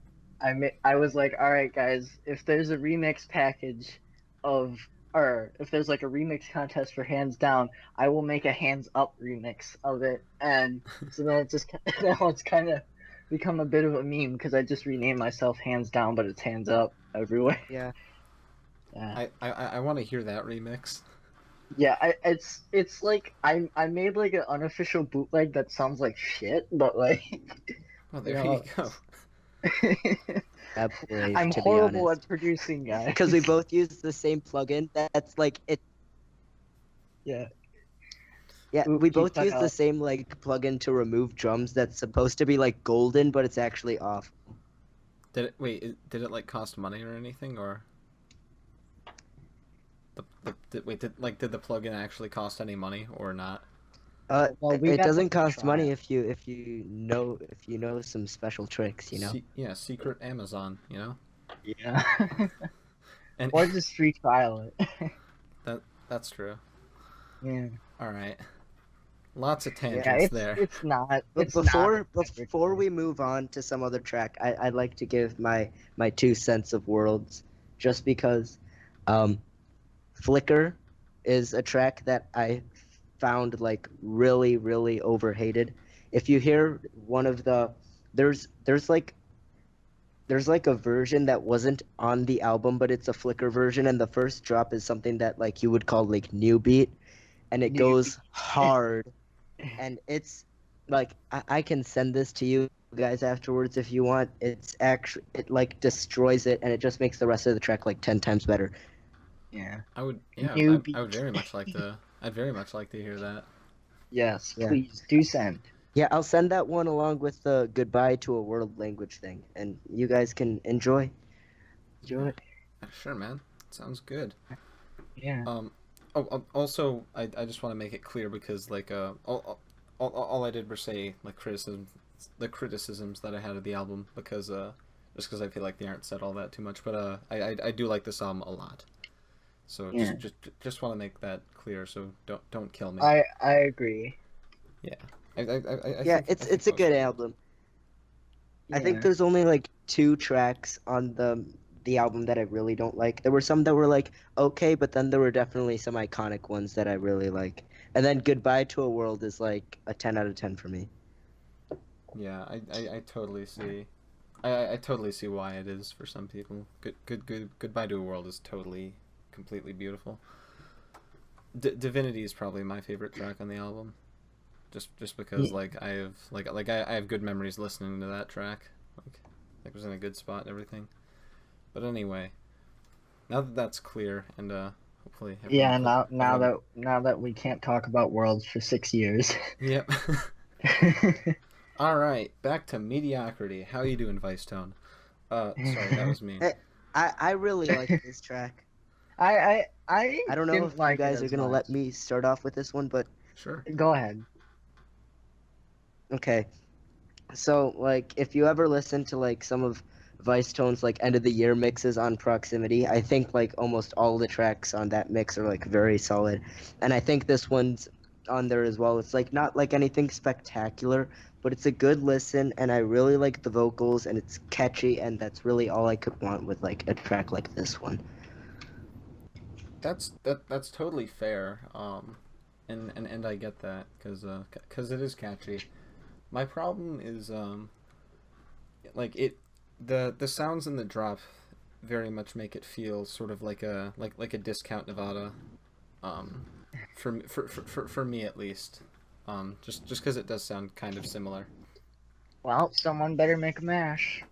I was like, all right guys, if there's a remix package of or if there's like a remix contest for Hands Down, I will make a Hands Up remix of it. And so then it just now it's kind of become a bit of a meme because I just renamed myself Hands Down, but it's Hands Up everywhere. Yeah. Yeah. I want to hear that remix. Yeah, it's like I made like an unofficial bootleg that sounds like shit, but like Oh, you there you know, go. Brave, I'm to be horrible honest. at producing, guys. Because we both use the same plugin. That's like it. Yeah. Yeah, Oop, we keep both that use the out. same like plugin to remove drums. That's supposed to be like golden, but it's actually off. Did it like cost money or anything, or did the plugin actually cost any money or not? Well, we It got the doesn't free cost money trial. if you know some special tricks. Yeah, secret Amazon, you know. Yeah. And Or just free trial it. that's true. Yeah. All right, lots of Yeah, tangents there. But it's not a perfect before thing. we move on to some other track, I'd like to give my 2 cents of worlds, just because, um, Flicker is a track that I found like really really overhated. If you hear one of the there's like a version that wasn't on the album, but it's a Flicker version, and the first drop is something that like you would call like new beat, and it Newbie. goes hard, and it's like I can send this to you guys afterwards if you want. It's actually it like destroys it, and it just makes the rest of the track like 10 times better. Yeah. I would, yeah, I Newbie. would very much like to. I'd very much like to hear that. Yes, Yeah. please do send. Yeah, I'll send that one along with the goodbye to a world language thing, and you guys can enjoy. Do it. Sure, man. Sounds good. Yeah. Um, also, I just want to make it clear because like all I did was say like the criticisms that I had of the album because just because I feel like they aren't said all that too much, but I do like this album a lot. So Yeah. just want to make that clear. So don't kill me. I agree. Yeah. I Yeah, think, I it's think it's a most good people- album. I Yeah. think there's only like 2 tracks on the album that I really don't like. There were some that were like okay, but then there were definitely some iconic ones that I really like. And then Goodbye to a World is like a 10 out of 10 for me. Yeah, I totally see. I totally see why it is for some people. Goodbye to a World is totally, completely beautiful. Divinity is probably my favorite track on the album, just because like I have good memories listening to that track. Like it was in a good spot and everything. But anyway, now that that's clear and hopefully Yeah, everyone, now that we can't talk about worlds for 6 years. yep. All right, back to mediocrity. How you doing, Vice Tone? Sorry, that was me. I really like this track. I don't know didn't if you like it guys are as gonna much. let me start off with this one, but Sure. Go ahead. okay. So like if you ever listen to like some of Vice Tone's like end of the year mixes on Proximity, I think like almost all the tracks on that mix are like very solid. And I think this one's on there as well. It's like not like anything spectacular, but it's a good listen and I really like the vocals and it's catchy and that's really all I could want with like a track like this one. That's totally fair. And I get that because it is catchy. My problem is like it the sounds in the drop very much make it feel sort of like a discount Nevada. Um, for me at least. Just because it does sound kind of similar. Well, someone better make a mash.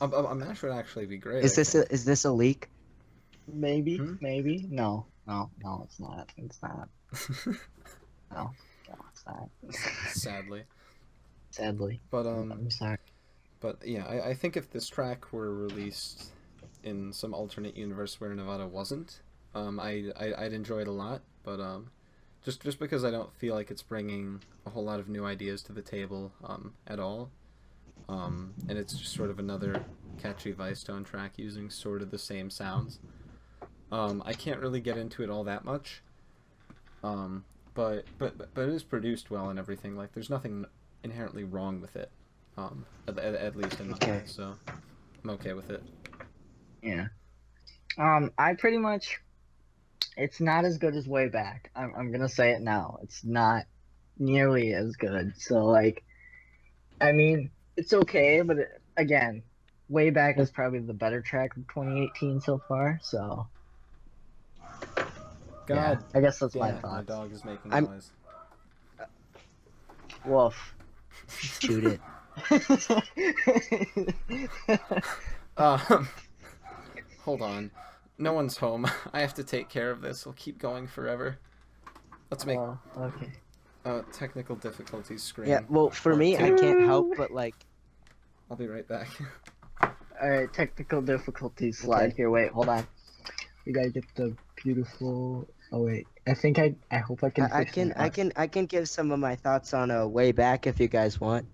A mash would actually be great, Is I this think. a leak? Maybe, Hmm? maybe. No, no, no, it's not. It's not. No, no, it's not. Sadly. Sadly. But I'm sorry. but yeah, I think if this track were released in some alternate universe where Nevada wasn't, I'd enjoy it a lot. But just because I don't feel like it's bringing a whole lot of new ideas to the table at all, and it's just sort of another catchy Vice Tone track using sort of the same sounds. I can't really get into it all that much. But it is produced well and everything. Like there's nothing inherently wrong with it. At least in my Okay. eyes, so I'm okay with it. Yeah. I pretty much. It's not as good as Way Back. I'm gonna say it now. It's not nearly as good. So like, I mean, it's okay, but again, Way Back is probably the better track of 2018 so far. So yeah, God I guess that's my damn, my thoughts. dog is making I'm noise. Woof. shoot it. um, hold on. No one's home. I have to take care of this. We'll keep going forever. Let's make Oh, okay. technical difficulties screen. Yeah, well, for Part me, I two. can't help but like. I'll be right back. All right, technical difficulties slide Okay. here. Wait, hold on. We gotta get the beautiful. Oh wait, I hope I can I fix my. can I can I can give some of my thoughts on a way back if you guys want.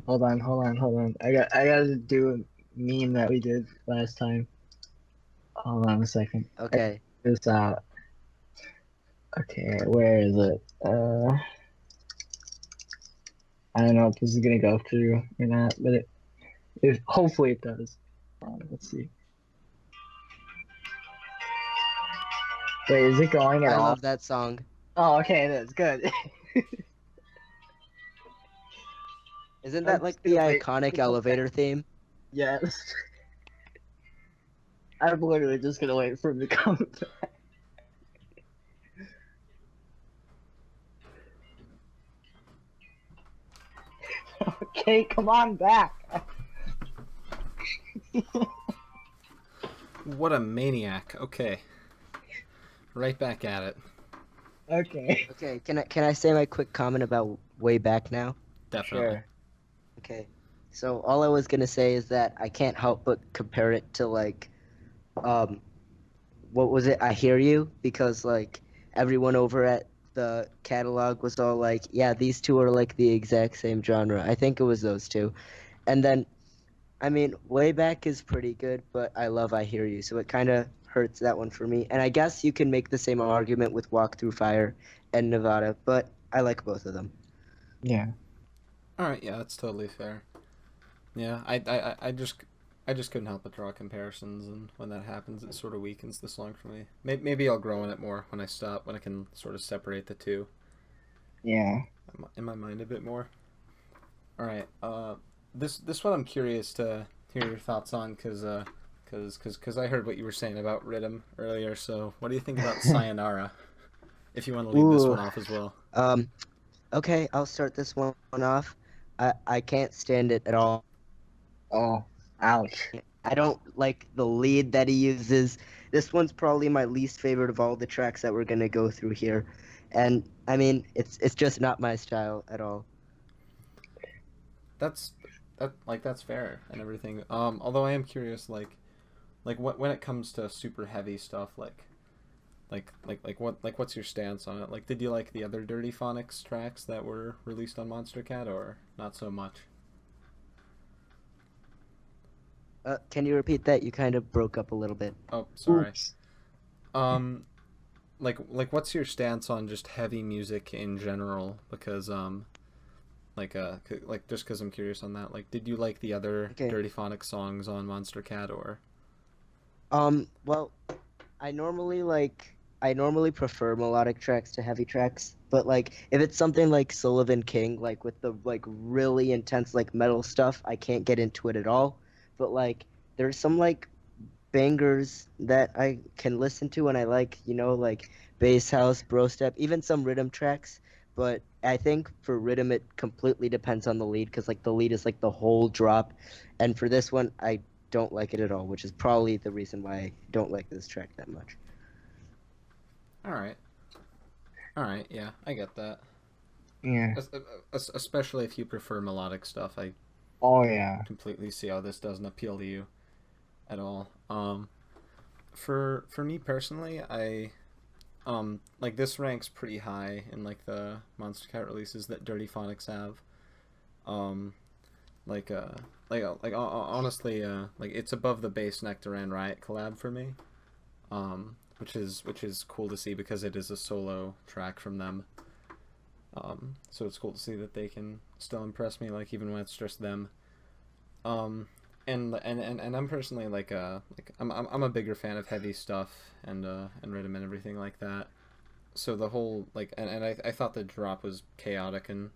Hold on, hold on, hold on. I gotta do a meme that we did last time. Hold on a second. I Okay. this out. Okay, where is it? I don't know if this is gonna go through or not, but it hopefully it does. Let's see. Wait, is it going at I all? love that song. Oh, okay, it is good. Isn't I'm that just like the gonna wait for it iconic to come back. elevator theme? Yes. I'm literally just gonna wait for him to come back. Okay, come on back. What a maniac. Okay. Right back at it. Okay. Okay, can I say my quick comment about way back now? Definitely. Sure. Okay. So all I was gonna say is that I can't help but compare it to like um what was it? I Hear You, because like everyone over at the catalog was all like, yeah, these two are like the exact same genre. I think it was those two. And then I mean, Way Back is pretty good, but I love I Hear You, so it kind of hurts that one for me. And I guess you can make the same argument with Walk Through Fire and Nevada, but I like both of them. Yeah. Alright, yeah, that's totally fair. Yeah, I just couldn't help but draw comparisons, and when that happens, it sort of weakens the song for me. Maybe I'll grow in it more when I stop, when I can sort of separate the two Yeah. in my mind a bit more. All right, this one I'm curious to hear your thoughts on, cause I heard what you were saying about Rhythm earlier. So what do you think about Sayonara? If you want to lead this Ooh. one off as well. Um, okay, I'll start this one off. I can't stand it at all. Oh, ouch. I don't like the lead that he uses. This one's probably my least favorite of all the tracks that we're gonna go through here. And I mean, it's just not my style at all. That's that's fair and everything. Although I am curious, like what when it comes to super heavy stuff, what's your stance on it? Like, did you like the other Dirty Phonics tracks that were released on Monster Cat, or not so much? Can you repeat that? You kind of broke up a little bit. Oh, sorry. Oops. Um, what's your stance on just heavy music in general? Because just because I'm curious on that. Like, did you like the other Okay. Dirty Phonics songs on Monster Cat, or? Well, I normally prefer melodic tracks to heavy tracks, but like if it's something like Sullivan King, like with the like really intense like metal stuff, I can't get into it at all. But like there's some like bangers that I can listen to and I like, like bass house, bro step, even some rhythm tracks. But I think for rhythm it completely depends on the lead because like the lead is like the whole drop, and for this one I don't like it at all, which is probably the reason why I don't like this track that much. All right. All right. Yeah, I get that. Yeah. Especially if you prefer melodic stuff, I Oh yeah. completely see how this doesn't appeal to you at all. For me personally, I like this ranks pretty high in like the Monster Cat releases that Dirty Phonics have. Um, like honestly, like it's above the Bass Nectar and Riot collab for me. Which is cool to see because it is a solo track from them. So it's cool to see that they can still impress me, like even when it's just them. And I'm personally like I'm a bigger fan of heavy stuff and rhythm and everything like that. So the whole like and I thought the drop was chaotic and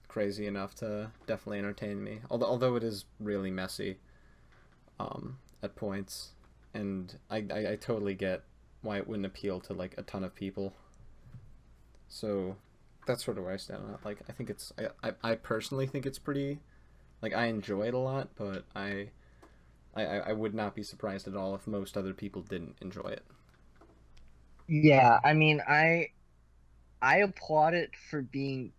crazy enough to definitely entertain me. Although it is really messy, at points, and I totally get why it wouldn't appeal to like a ton of people. So that's sort of where I stand on it. Like I think it's I personally think it's pretty, like I enjoy it a lot, but I would not be surprised at all if most other people didn't enjoy it. Yeah, I mean, I applaud it for being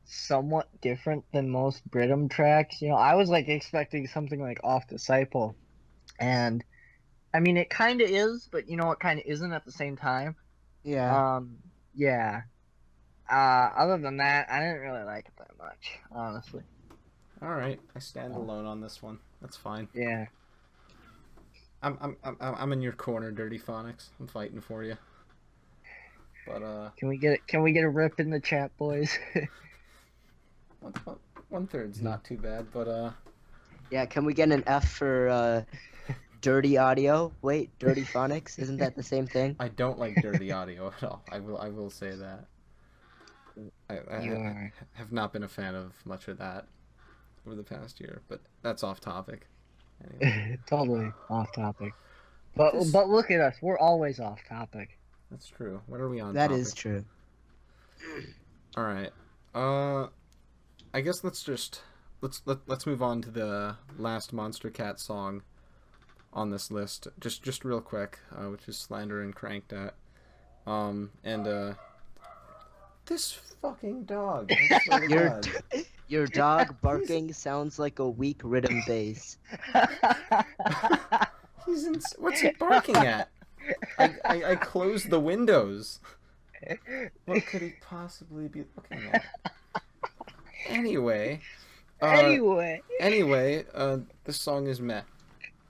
somewhat different than most Brittum tracks. You know, I was like expecting something like Off Disciple, and I mean, it kind of is, but you know, it kind of isn't at the same time. Yeah. Um, yeah. Other than that, I didn't really like it that much, honestly. All right, I stand alone on this one. That's fine. Yeah. I'm in your corner, Dirty Phonics. I'm fighting for you. But Can we get a rip in the chat, boys? one third's not too bad. But Yeah, can we get an F for dirty audio? Wait, dirty phonics? Isn't that the same thing? I don't like dirty audio at all. I will say that. I have not been a fan of much of that over the past year, but that's off topic. Anyway. Totally off topic. This- But look at us. We're always off topic. That's true. What are we on? That topic? is true. All right. I guess let's move on to the last Monster Cat song on this list. Just real quick, which is Slander and Cranked At. This fucking dog. I swear to God. Your dog barking sounds like a weak rhythm bass. What's he barking at? I closed the windows. What could he possibly be looking at? Anyway. Anyway, this song is meh.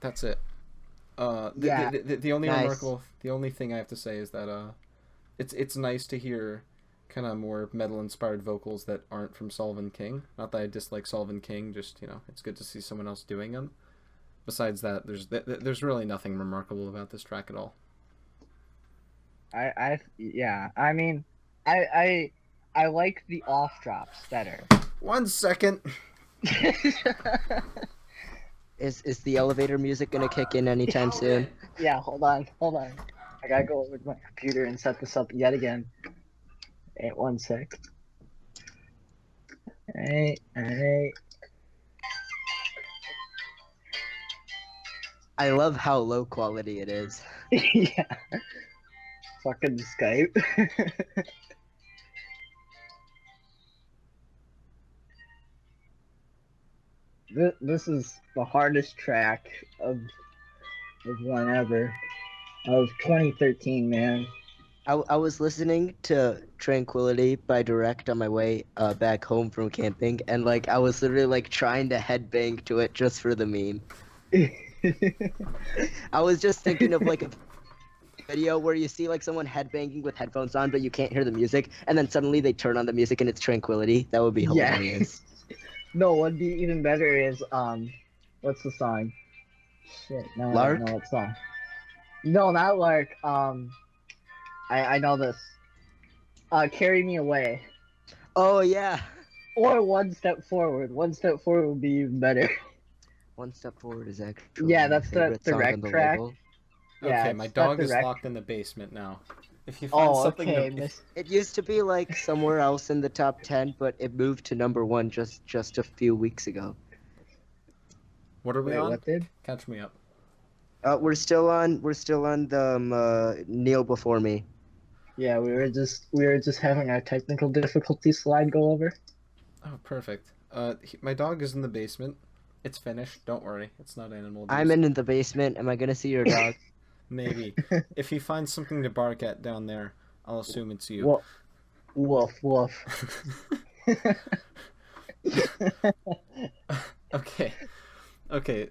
That's it. Yeah. The only Nice. the only thing I have to say is that it's nice to hear kind of more metal-inspired vocals that aren't from Sullivan King. Not that I dislike Sullivan King, just, you know, it's good to see someone else doing them. Besides that, there's really nothing remarkable about this track at all. Yeah. I mean, I like the off drops better. 1 second. Is the elevator music gonna kick in anytime soon? Yeah, hold on. I gotta go over to my computer and set this up yet again. Wait, 1 sec. Alright. I love how low quality it is. Yeah. Fucking Skype. This is the hardest track of one ever. Of 2013, man. I was listening to Tranquility by Direct on my way back home from camping, and like I was literally like trying to headbang to it just for the meme. I was just thinking of like a video where you see like someone headbanging with headphones on, but you can't hear the music, and then suddenly they turn on the music and it's Tranquility. That would be hilarious. No, what'd be even better is what's the song? Shit, no, I Lark? don't know what song. No, not Lark. I know this. Carry Me Away. Oh yeah. Or One Step Forward. One Step Forward would be even better. One Step Forward is actually Yeah, my that's the favorite song direct on the track. label. Yeah, Okay, my it's not dog is direct. locked in the basement now. If you find Oh, something okay, to, if, It used to be like somewhere else in the top 10, but it moved to number 1 just a few weeks ago. what are we Wait, on? what did? Catch me up. We're still on the Kneel Before Me. Yeah, we were just having our technical difficulty slide go over. Oh, perfect. My dog is in the basement. It's finished. Don't worry. It's not animal I'm abuse. in the basement. Am I gonna see your dog? Maybe. If he finds something to bark at down there, I'll assume it's you. Woof, woof, woof. Okay. Okay.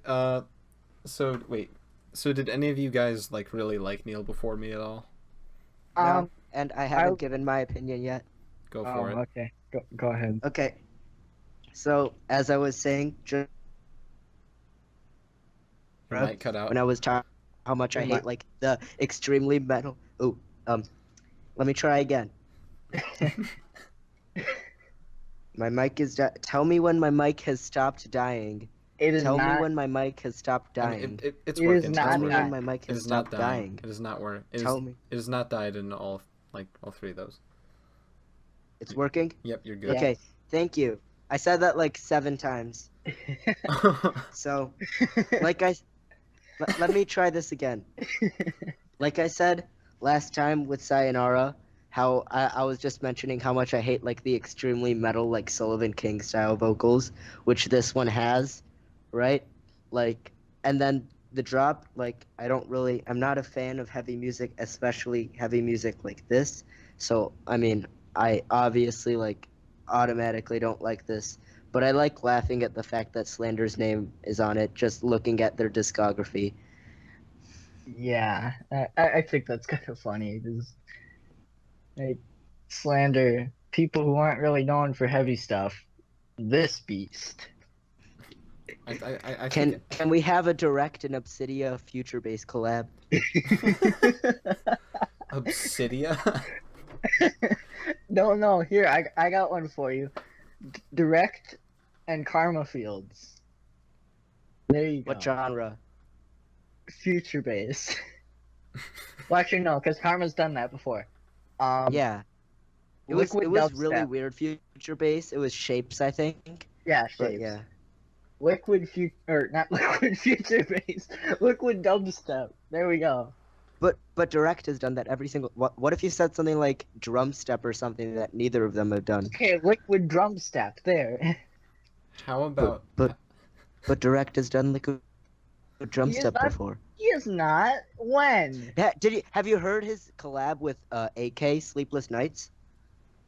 So wait. So did any of you guys like really like Neil Before Me at all? No, Um, and I I. haven't given my opinion yet. Go Oh, for it. okay. Go ahead. Okay. So as I was saying, just Your mic cut when out. I was talking how much I Your hate like the extremely metal. Oh, let me try again. My mic is. Tell me when my mic has stopped dying. It is Tell me not. when my mic has stopped I mean, dying. it's It is working. Tell not It's me working. when dying. my mic It has is not stopped dying. dying. It is not working. Tell me. It has not died in all three of those. It's working? Yep, you're good. Yeah. Okay, thank you. I said that like 7 times. So, like let me try this again. Like I said last time with Sayonara, how I was just mentioning how much I hate like the extremely metal like Sullivan King style vocals, which this one has, right? Like, and then the drop, like I'm not a fan of heavy music, especially heavy music like this. So, I mean, I obviously like automatically don't like this, but I like laughing at the fact that Slander's name is on it, just looking at their discography. Yeah, I think that's kind of funny. Just like slander people who aren't really known for heavy stuff. This beast. I think Can we have a direct and Obsidia future based collab? Obsidia. No. Here, I got one for you. Direct and Karma Fields. There you go. What genre? Future base. Well, actually, no, because Karma's done that before. Yeah. It Liquid was really dubstep. weird future bass. It was Shapes, I think. Yeah, But shapes. yeah. Liquid future, or not liquid future base. Liquid dubstep. There we go. But Direct has done that every single. What if you said something like drum step or something that neither of them have done? Okay, liquid drum step. There. How about But Direct has done liquid drum He is step not. before. He is not. When? Yeah, have you heard his collab with AK Sleepless Nights?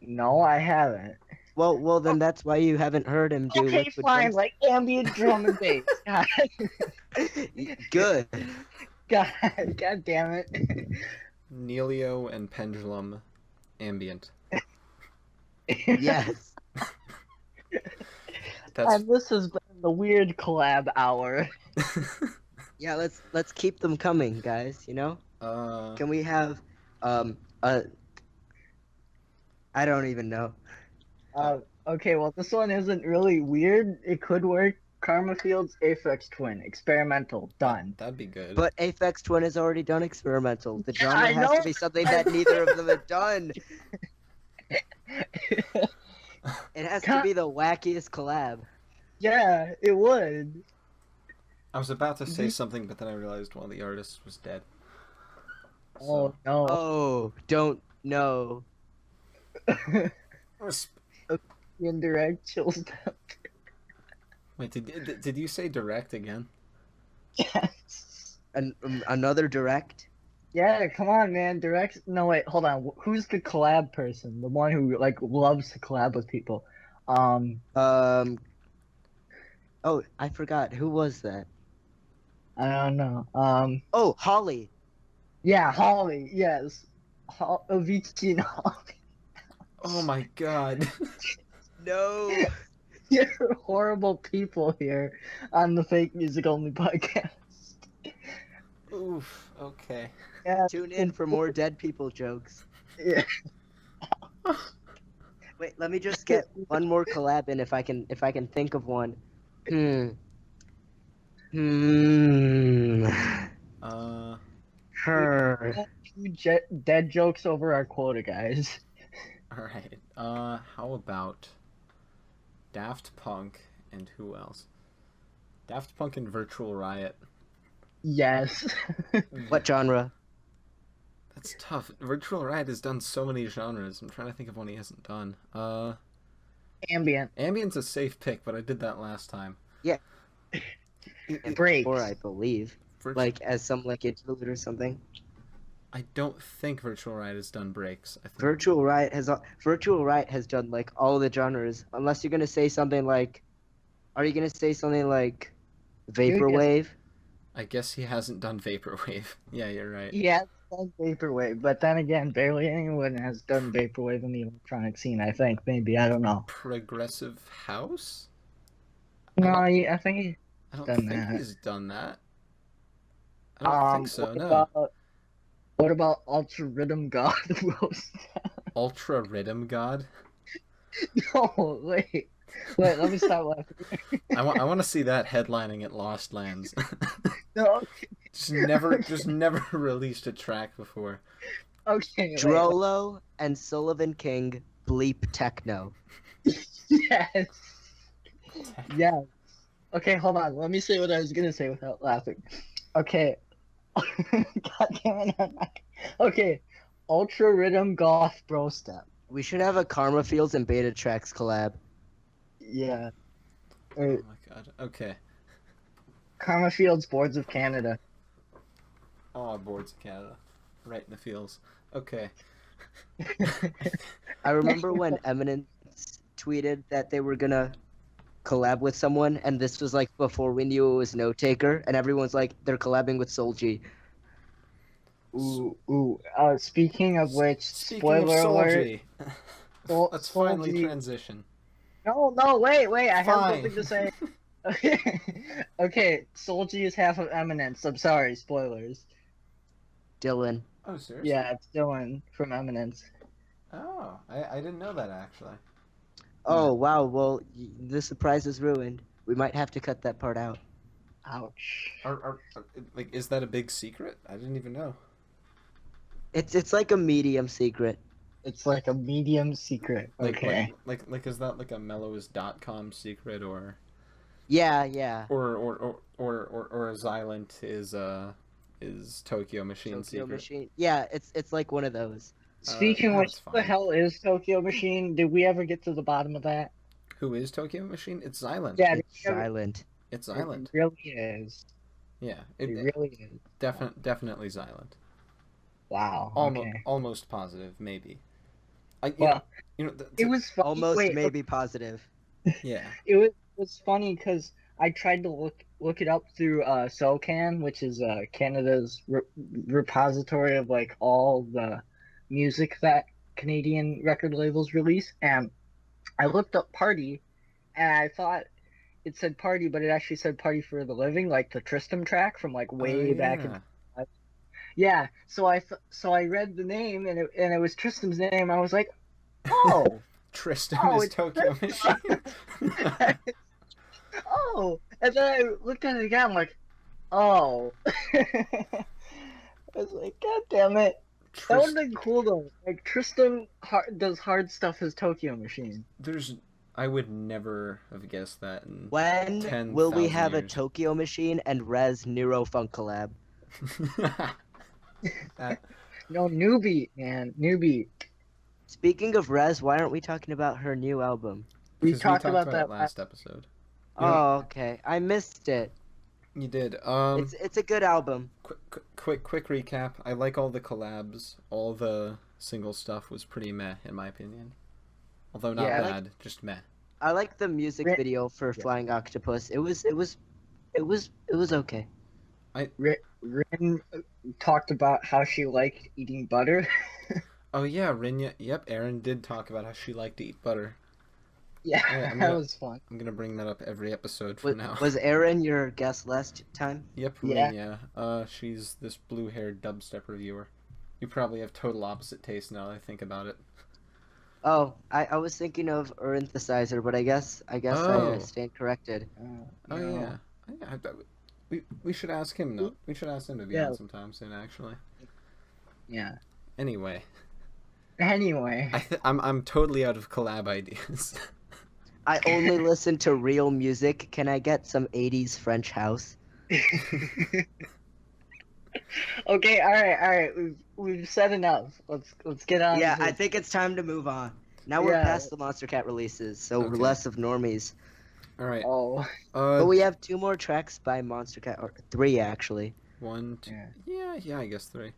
No, I haven't. Well then that's why you haven't heard him do Okay, liquid fine. drum. Like ambient drum and bass. God, Good. God damn it. Nelio and Pendulum ambient? Yes. That's And this has been the weird collab hour. Yeah, let's keep them coming, guys, you know? Can we have a I don't even know. Okay, well, this one isn't really weird. It could work. Karma Fields, Aphex Twin, experimental, done. that'd be good. But Aphex Twin has already done experimental. The genre I has know. to be something that neither of them have done. It has to be the wackiest collab. Yeah, it would. I was about to say something, but then I realized one of the artists was dead. Oh no. Oh, don't know. Indirect chills down. Wait, did you say direct again? Yes. Another Direct? Yeah, come on, man. Direct. No, wait, hold on. Who's the collab person? The one who like loves to collab with people. Oh, I forgot. Who was that? I don't know. Oh, Holly. Yeah, Holly. Yes, Avicii and Holly. Oh my god. No. You're horrible people here on the Fake Music Only podcast. Oof. Okay. Yeah. Tune in for more dead people jokes. Yeah. Wait, let me just get one more collab in if I can think of one. Uh. Her. dead jokes over our quota, guys. All right. How about Daft Punk and who else? Daft Punk and Virtual Riot. Yes. What genre? That's tough. Virtual Riot has done so many genres. I'm trying to think of one he hasn't done. Ambient. Ambient's a safe pick, but I did that last time. Yeah. Breaks. Or I believe, like as some like interlude or something. I don't think Virtual Riot has done breaks. I think Virtual Riot has done like all the genres. Unless you're gonna say something like, are you gonna say something like vaporwave? I guess he hasn't done vaporwave. Yeah, you're right. He has done vaporwave, but then again, barely anyone has done vaporwave in the electronic scene. I think maybe I don't know. Progressive house? No, I think I don't done think that. he's done that. I don't think so. No. What about Ultra Rhythm God Roast? Ultra Rhythm God. No, wait, let me stop laughing. I want to see that headlining at Lost Lands. No, just never released a track before. okay. Drolo and Sullivan King bleep techno. Yes. Yes. Okay, hold on. Let me say what I was gonna say without laughing. Okay. God damn it. Okay. Ultra Rhythm Goth Bro Step. We should have a Karma Fields and Beta Tracks collab. Yeah. Oh my god. Okay. Karma Fields Boards of Canada. Oh, Boards of Canada. Right in the fields. Okay. I remember when Eminence tweeted that they were gonna collab with someone, and this was like before we knew it was No Taker, and everyone's like, they're collabing with Soulji. Ooh. Speaking of which, Speaking spoiler of alert. Let's finally transition. No, wait. I have Fine. something to say. Okay, Soulji is half of Eminence. I'm sorry, spoilers. Dylan. Oh, seriously? Yeah, it's Dylan from Eminence. Oh, I didn't know that actually. Oh, wow, well, the surprise is ruined. We might have to cut that part out. Ouch. Like, is that a big secret? I didn't even know. It's like a medium secret. It's like a medium secret. Okay. Like is that like a mellows.com secret or Yeah. or a Xylent is Tokyo Machine Tokyo secret? Machine. Yeah, it's like one of those. Speaking of which, that's what the fine. hell is Tokyo Machine? Did we ever get to the bottom of that? Who is Tokyo Machine? It's Xylent. Yeah, It's silent. It's it Xylent. really is. Yeah, It really is. definitely Xylent. Wow. Almost positive, maybe. It was funny. Almost Wait, maybe positive. Yeah. It was funny because I tried to look it up through SoCan, which is Canada's repository of like all the music that Canadian record labels release, and I looked up Party, and I thought it said Party, but it actually said Party for the Living, like the Tristram track from like way back in. Yeah, so I read the name and it was Tristram's name. I was like, oh, Tristan is it's Tokyo Machine. oh, and then I looked at it again. I'm like, oh. I was like, God damn it. That would have been cool though. Like Tristan does hard stuff as Tokyo Machine. I would never have guessed that. When will we have years. a Tokyo Machine and Rez Neurofunk collab? No, Newbie, man. Newbie. Speaking of Rez, why aren't we talking about her new album? We talked about that it last episode. Oh, okay. I missed it. You did. It's a good album. Quick recap. I like all the collabs. All the single stuff was pretty meh, in my opinion. Although not bad, just meh. I like the music video for Flying Octopus. It was okay. Rin talked about how she liked eating butter. Oh yeah, Rinya. Yep, Erin did talk about how she liked to eat butter. Yeah, that was fun. I'm gonna bring that up every episode from now. Was Erin your guest last time? Yep, Yeah. Rinya. She's this blue-haired dubstep reviewer. You probably have total opposite taste now that I think about it. Oh, I was thinking of Synthesizer, but I guess I stand corrected. Oh yeah. We should ask him. We should ask him to be on sometime soon, actually. Yeah. Anyway, Anyway. I'm totally out of collab ideas. I only listen to real music. Can I get some 80s French house? Okay, all right. We've said enough. Let's get on. Yeah, to, I think it's time to move on. Now we're Yeah. past the Monster Cat releases, so we're Okay. less of normies. All right. Oh. But we have 2 more tracks by Monster Cat, or 3 actually. 1, 2. Yeah. Yeah, I guess 3.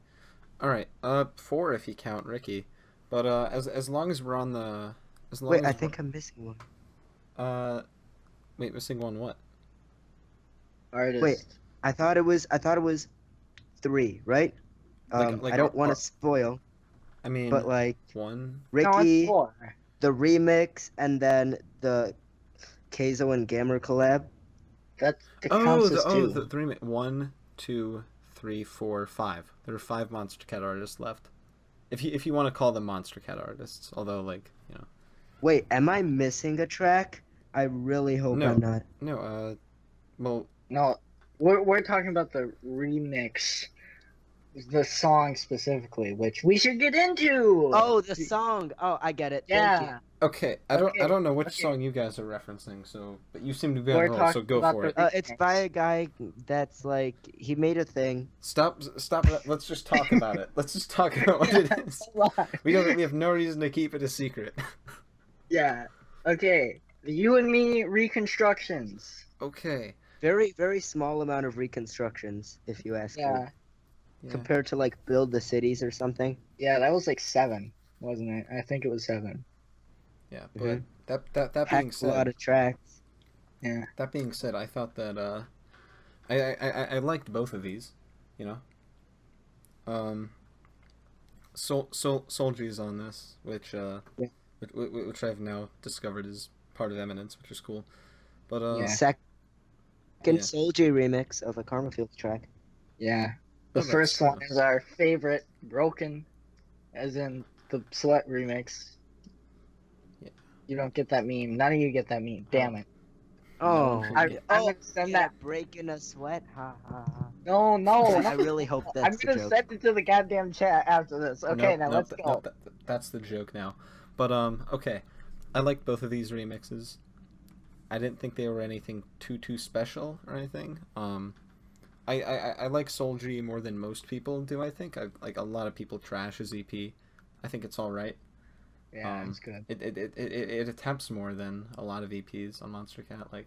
All right. 4 if you count Ricky. But as long as we're on the Wait, I think I'm missing one. Wait, missing one what? Artist. Wait, I thought it was 3, right? Like I don't want to spoil, I mean, but like 1. No, it's Ricky, 4. the remix, and then the Keizo and Gamera collab. That counts as 2. The 3. 1, 2, 3, 4, 5. There are 5 Monster Cat artists left. If you want to call them Monster Cat artists, although like Wait, am I missing a track? I really hope No. I'm not. No. Well, No, we're talking about the remix, the song specifically, which we should get into. Oh, the song. Oh, I get it. Thank you. Yeah. okay. I don't know which okay. song you guys are referencing. So, but you seem to be on We're a roll. So talking go about for it. the- It's by a guy that's like he made a thing. Stop. Let's just talk about it. Let's just talk about what it is. We have no reason to keep it a secret. Yeah. Okay. The You and Me reconstructions. Okay. Very, very small amount of reconstructions, if you ask me. Yeah. Yeah. Compared to like Build the Cities or something. Yeah, that was like 7, wasn't it? I think it was 7. Yeah. But that being Packed a lot said, of tracks. Yeah. that being said, I thought that I liked both of these. You know. Soldier's on this, which which I've now discovered is part of Eminence, which is cool. But Yeah. Second Yeah. Soulja remix of a Karma Fields track. Yeah. The Oh, that's first one cool. is our favorite, Broken, as in the Sweat remix. Yeah. You don't get that meme. None of you get that meme. Damn it. Oh, I'm gonna send yeah, that. breaking a sweat. Ha ha ha. No. I really hope I'm that's the gonna joke. send it to the goddamn chat after this. Okay, now let's go. That's the joke now. But okay, I liked both of these remixes. I didn't think they were anything too special or anything. I like Soulja more than most people do. I think like a lot of people trash his EP. I think it's all right. Yeah, it's good. It attempts more than a lot of EPs on Monster Cat. I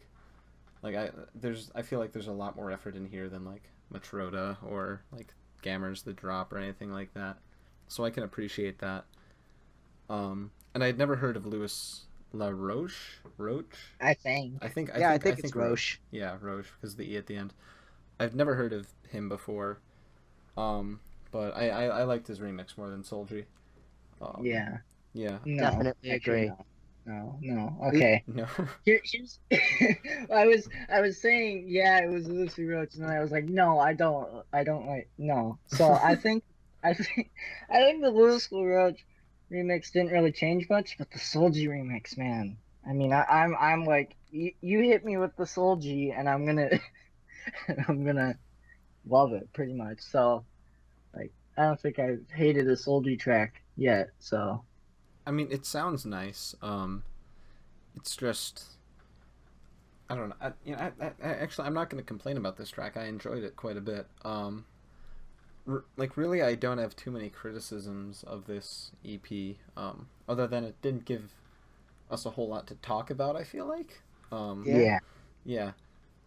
feel like there's a lot more effort in here than like Matroda or like Gamers the Drop or anything like that. So I can appreciate that. And I'd never heard of Louis LaRoche. I think. I think it's Roche. Yeah, Roche, because of the E at the end. I've never heard of him before. But I liked his remix more than Soulja. Yeah. Yeah. No, Definitely actually, agree. No. Okay. No. Here's I was saying it was Lucy Roach, and then I was like, no, I don't like no. So I think the Louis Roach remix didn't really change much, but the Soulja remix, man. I mean, I'm like you hit me with the Soulja, and I'm gonna love it pretty much. So like I don't think I've hated a Soulja track yet. So I mean, it sounds nice. It's just, I don't know. I actually, I'm not going to complain about this track. I enjoyed it quite a bit. Really, I don't have too many criticisms of this EP. Other than it didn't give us a whole lot to talk about. I feel like. yeah. Yeah.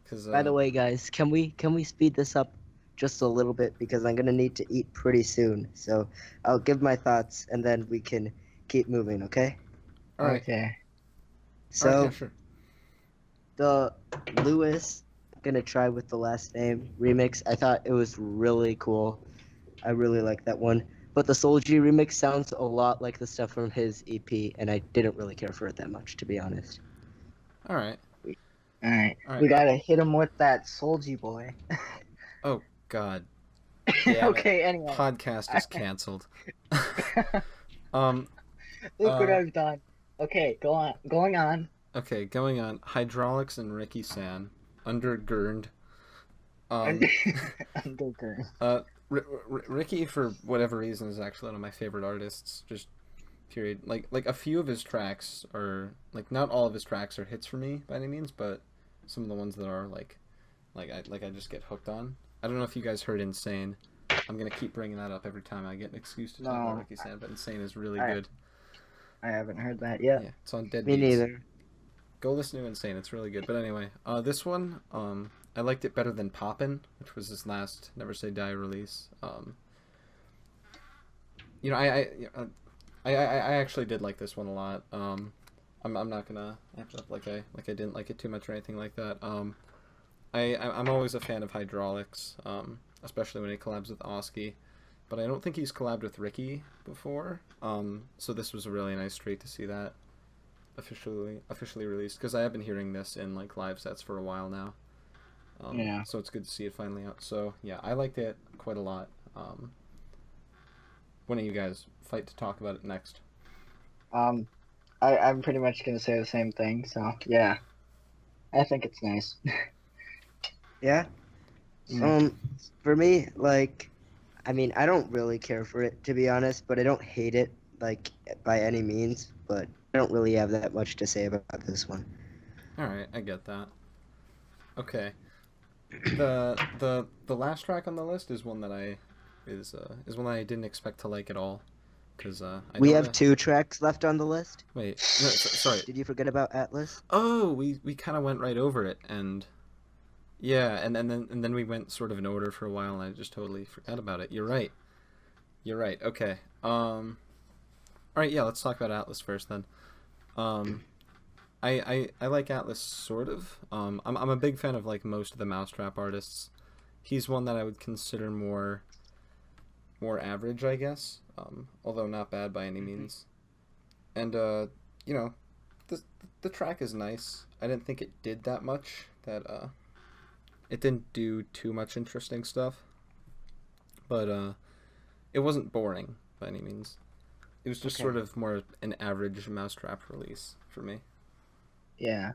Cause, By the way, guys, can we speed this up just a little bit because I'm gonna need to eat pretty soon. So I'll give my thoughts and then we can keep moving. Okay. all right. Okay. So All right, yeah, sure. the Lewis gonna try with the last name remix. I thought it was really cool. I really like that one. But the Soulja remix sounds a lot like the stuff from his EP, and I didn't really care for it that much, to be honest. All right. All right. All right. We gotta hit him with that Soulja boy. Oh God. Yeah. Okay. Anyway. Podcast is canceled. Look what I've done. Okay. Go on. Going on. Okay, going on. Hydraulics and Ricky San. Undergird. Undergird. Ricky, for whatever reason, is actually one of my favorite artists. Just period. Like a few of his tracks are like not all of his tracks are hits for me by any means, but some of the ones that are I just get hooked on. I don't know if you guys heard Insane. I'm gonna keep bringing that up every time I get an excuse to talk about No, Ricky Sand, but Insane is really I- good. I haven't heard that yet. Yeah, it's on Dead Me Beats. neither. Go listen to Insane. It's really good. But anyway, this one, I liked it better than Poppin', which was his last Never Say Die release. You know, I actually did like this one a lot. I'm not gonna act up like I didn't like it too much or anything like that. I'm always a fan of Hydraulics, especially when he collabs with Oski, but I don't think he's collabed with Ricky before. So this was a really nice treat to see that officially released, because I have been hearing this in like live sets for a while now. Yeah. So it's good to see it finally out. So yeah, I liked it quite a lot. When do you guys fight to talk about it next? I'm pretty much gonna say the same thing. So yeah, I think it's nice. Yeah. Mm. For me, like, I mean, I don't really care for it, to be honest, but I don't hate it, like, by any means, but I don't really have that much to say about this one. All right, I get that. Okay. The last track on the list is one that is one that I didn't expect to like at all, because We have 2 tracks left on the list. Wait, no, sorry. Did you forget about Atlas? Oh, we kind of went right over it, and yeah, and then we went sort of in order for a while, and I just totally forgot about it. You're right. Okay. All right. Yeah, let's talk about Atlas first then. I like Atlas sort of. I'm a big fan of like most of the Mousetrap artists. He's one that I would consider more average, I guess. Although not bad by any means. And you know, the track is nice. I didn't think it did that much. It didn't do too much interesting stuff. But it wasn't boring by any means. It was just Okay. sort of more an average Mousetrap release for me. Yeah,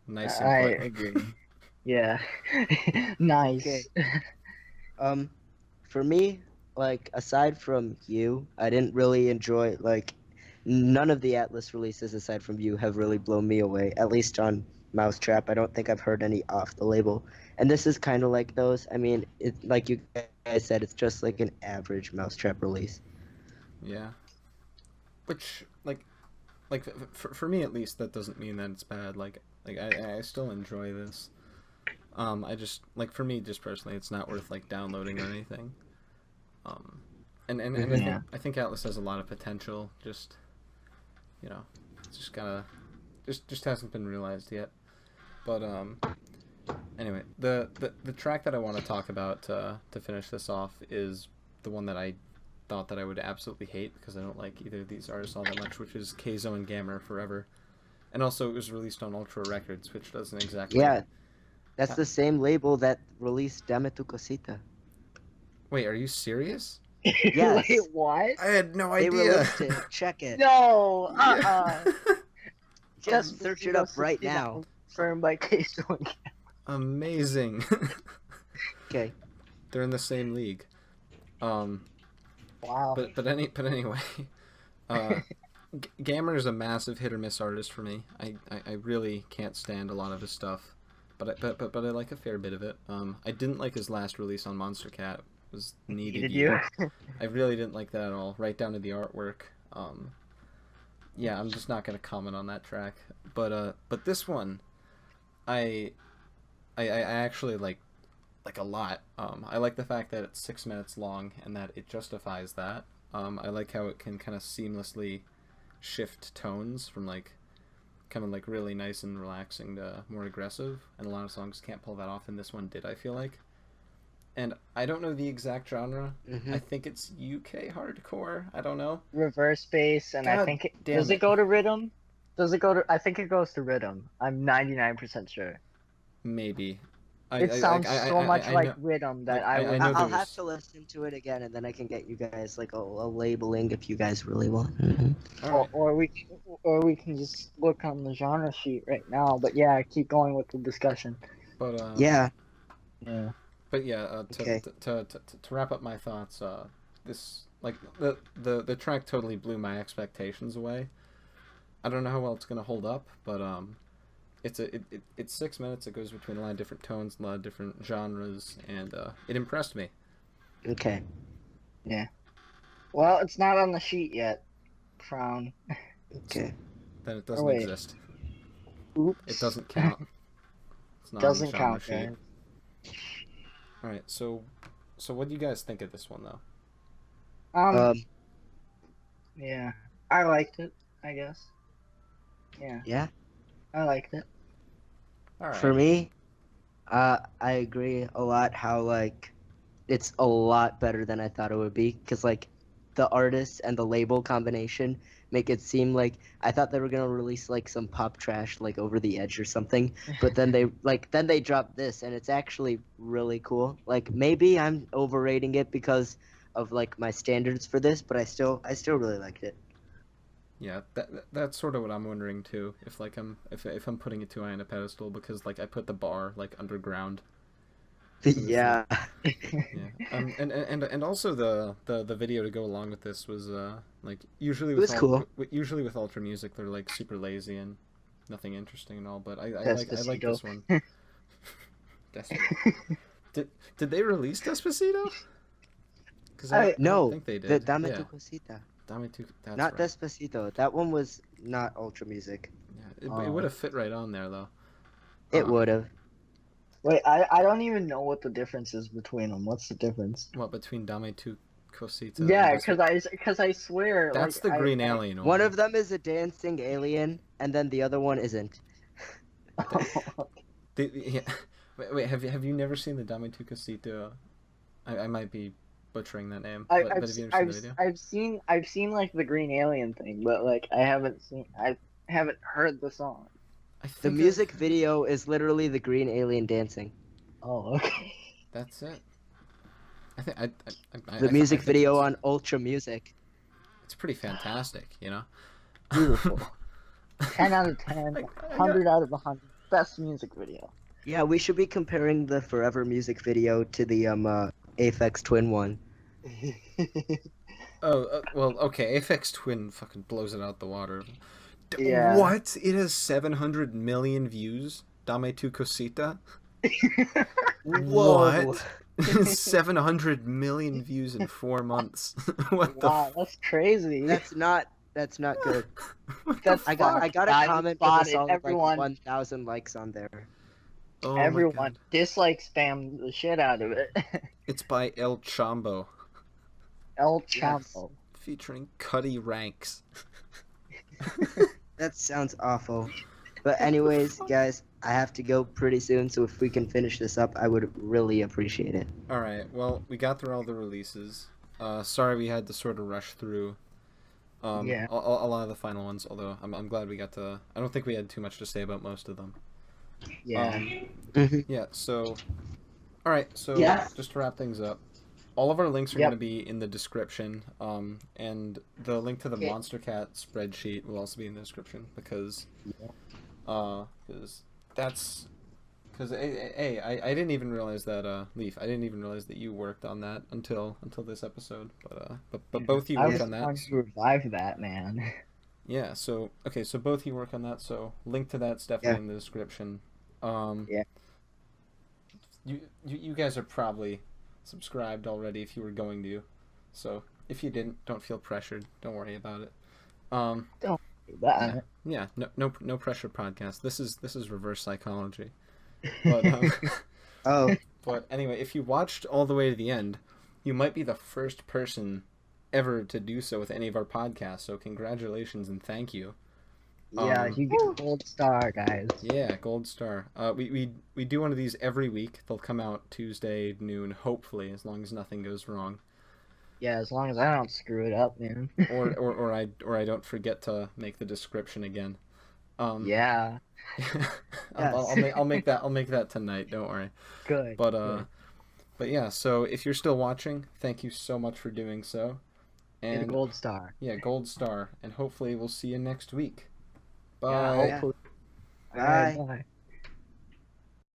Nice I input. agree. Yeah, nice. Okay. For me, like, aside from you, I didn't really enjoy, like, none of the Atlas releases aside from you have really blown me away, at least on Mousetrap. I don't think I've heard any off the label. And this is kind of like those. I mean, like you guys said, it's just like an average Mousetrap release. Yeah. Which, for me at least, that doesn't mean that it's bad. I still enjoy this. I just, for me, just personally, it's not worth, downloading or anything. And Yeah. I think Atlas has a lot of potential, just, it's just gotta, just hasn't been realized yet. But, anyway, the track that I want to talk about to finish this off is the one that I thought that I would absolutely hate, because I don't like either of these artists all that much, which is Keizo and Gamera Forever. And also it was released on Ultra Records, which doesn't exactly... Yeah, that's the same label that released Dame Tu Cosita. Wait, are you serious? Yes. Wait, what? I had no They idea. released it. Check it. No. Yeah. Just search it up right now. Confirmed by Queso. Amazing. Okay. They're in the same league. Wow. But anyway, Gamera is a massive hit or miss artist for me. I really can't stand a lot of his stuff, but I like a fair bit of it. I didn't like his last release on Monster Cat. It was Needed Did You. you? I really didn't like that at all, right down to the artwork. Yeah, I'm just not gonna comment on that track. But this one, I actually like a lot. I like the fact that it's 6 minutes long and that it justifies that. I like how it can kind of seamlessly shift tones from kind of really nice and relaxing to more aggressive, and a lot of songs can't pull that off, and this one did, I feel like. And I don't know the exact genre. Mm-hmm. I think it's UK hardcore. I don't know. Reverse bass, and I God think damn does it. it go to rhythm? Does it go to? I think it goes to rhythm. I'm 99% sure. Maybe. It sounds so much like know- rhythm that I I would. know I'll there have was- to listen to it again, and then I can get you guys like a labeling if you guys really want. Mm-hmm. All right. Or we can just look on the genre sheet right now. But yeah, keep going with the discussion. But Yeah. Yeah. but yeah, Okay. to wrap up my thoughts, this like the track totally blew my expectations away. I don't know how well it's gonna hold up, but it's 6 minutes. It goes between a lot of different tones, a lot of different genres, and it impressed me. Okay. Yeah. Well, it's not on the sheet yet. Frown. Okay. Then it Or doesn't wait. exist. Oops. It doesn't count. It's not on the Doesn't genre count, sheet. guys. All right, so what do you guys think of this one though? Um. Yeah. I liked it, I guess. Yeah. Yeah. I liked it. All right. For me, I agree a lot. How like it's a lot better than I thought it would be. Cause like the artist and the label combination make it seem like I thought they were gonna release like some pop trash like Over the Edge or something. But then they dropped this, and it's actually really cool. Like maybe I'm overrating it because of like my standards for this, but I still really liked it. Yeah, that's sort of what I'm wondering too. If like if I'm putting it too high on a pedestal because like I put the bar like underground. It's like, Yeah. yeah. And also the video to go along with this was like usually It with was cool. usually with ultra music they're like super lazy and nothing interesting and all, but I like Despacito. this one. Did they release Despacito? Because I don't No, think they the did. Dame Yeah, Tu Cosita. Dame Tu. That's Not right. Despacito. That one was not ultra music. Yeah, it would have fit right on there though. It Uh, would have. Wait, I don't even know what the difference is between them. What's the difference? what between Dame Tu Cosita and Yeah, Despacito? because I swear, That's like the green I alien One one. of them is a dancing alien, and then the other one isn't. Yeah. Wait, have you never seen the Dame Tu Cosita? I might be butchering that name, I, but I've have you s- ever seen I've the s- video? I've seen like the green alien thing, but like I haven't heard the song. I The think music video is literally the green alien dancing. Oh, okay. that's it. I think The I music think video on Ultra Music. it's pretty fantastic, you know. Beautiful. 10 out of 10, I got 100 out of 100. Best music video. Yeah, we should be comparing the Forever music video to the Aphex Twin one. Oh, well, okay. Aphex Twin fucking blows it out the water. Yeah. What? It has 700 million views. Dame tu cosita. Whoa. What? 700 million views in 4 months. What the? Wow, that's crazy. That's not good. What That's the I got fucked. a Guys, comment for the spotted. song with like Everyone, 1,000 likes on there. Oh my everyone god! dislike spam the shit out of it. It's by El Chambo, El Yes. Chapo. featuring Cuddy Ranks. That sounds awful. But anyways, guys, I have to go pretty soon, so if we can finish this up, I would really appreciate it. All right. Well, we got through all the releases. Sorry we had to sort of rush through. Yeah. A lot of the final ones. Although I'm glad we got to. I don't think we had too much to say about most of them. Yeah. Yeah. So, all right. So Yeah. just to wrap things up, all of our links are Yep. going to be in the description. And the link to the Okay. Monster Cat spreadsheet will also be in the description because that's. Because I didn't even realize that Leaf. I didn't even realize that you worked on that until this episode. But both you I work was on the that. one who revived that, man. Yeah. So okay. So both you work on that. So link to that's definitely in the description. Yeah. You guys are probably subscribed already if you were going to. So if you didn't, don't feel pressured. Don't worry about it. Yeah. No pressure podcast. This is reverse psychology. But Oh, but anyway, if you watched all the way to the end, you might be the first person ever to do so with any of our podcasts. So congratulations and thank you. Yeah, you get gold star, guys. Yeah, gold star. We do one of these every week. They'll come out Tuesday noon, hopefully, as long as nothing goes wrong. Yeah, as long as I don't screw it up, man. or I don't forget to make the description again. Yeah. I'll make that tonight. Don't worry. Good. But yeah. So if you're still watching, thank you so much for doing so. Get a And gold star. yeah, gold star. And hopefully we'll see you next week. Yeah, Bye. Yeah. hopefully. Bye. Alright, bye.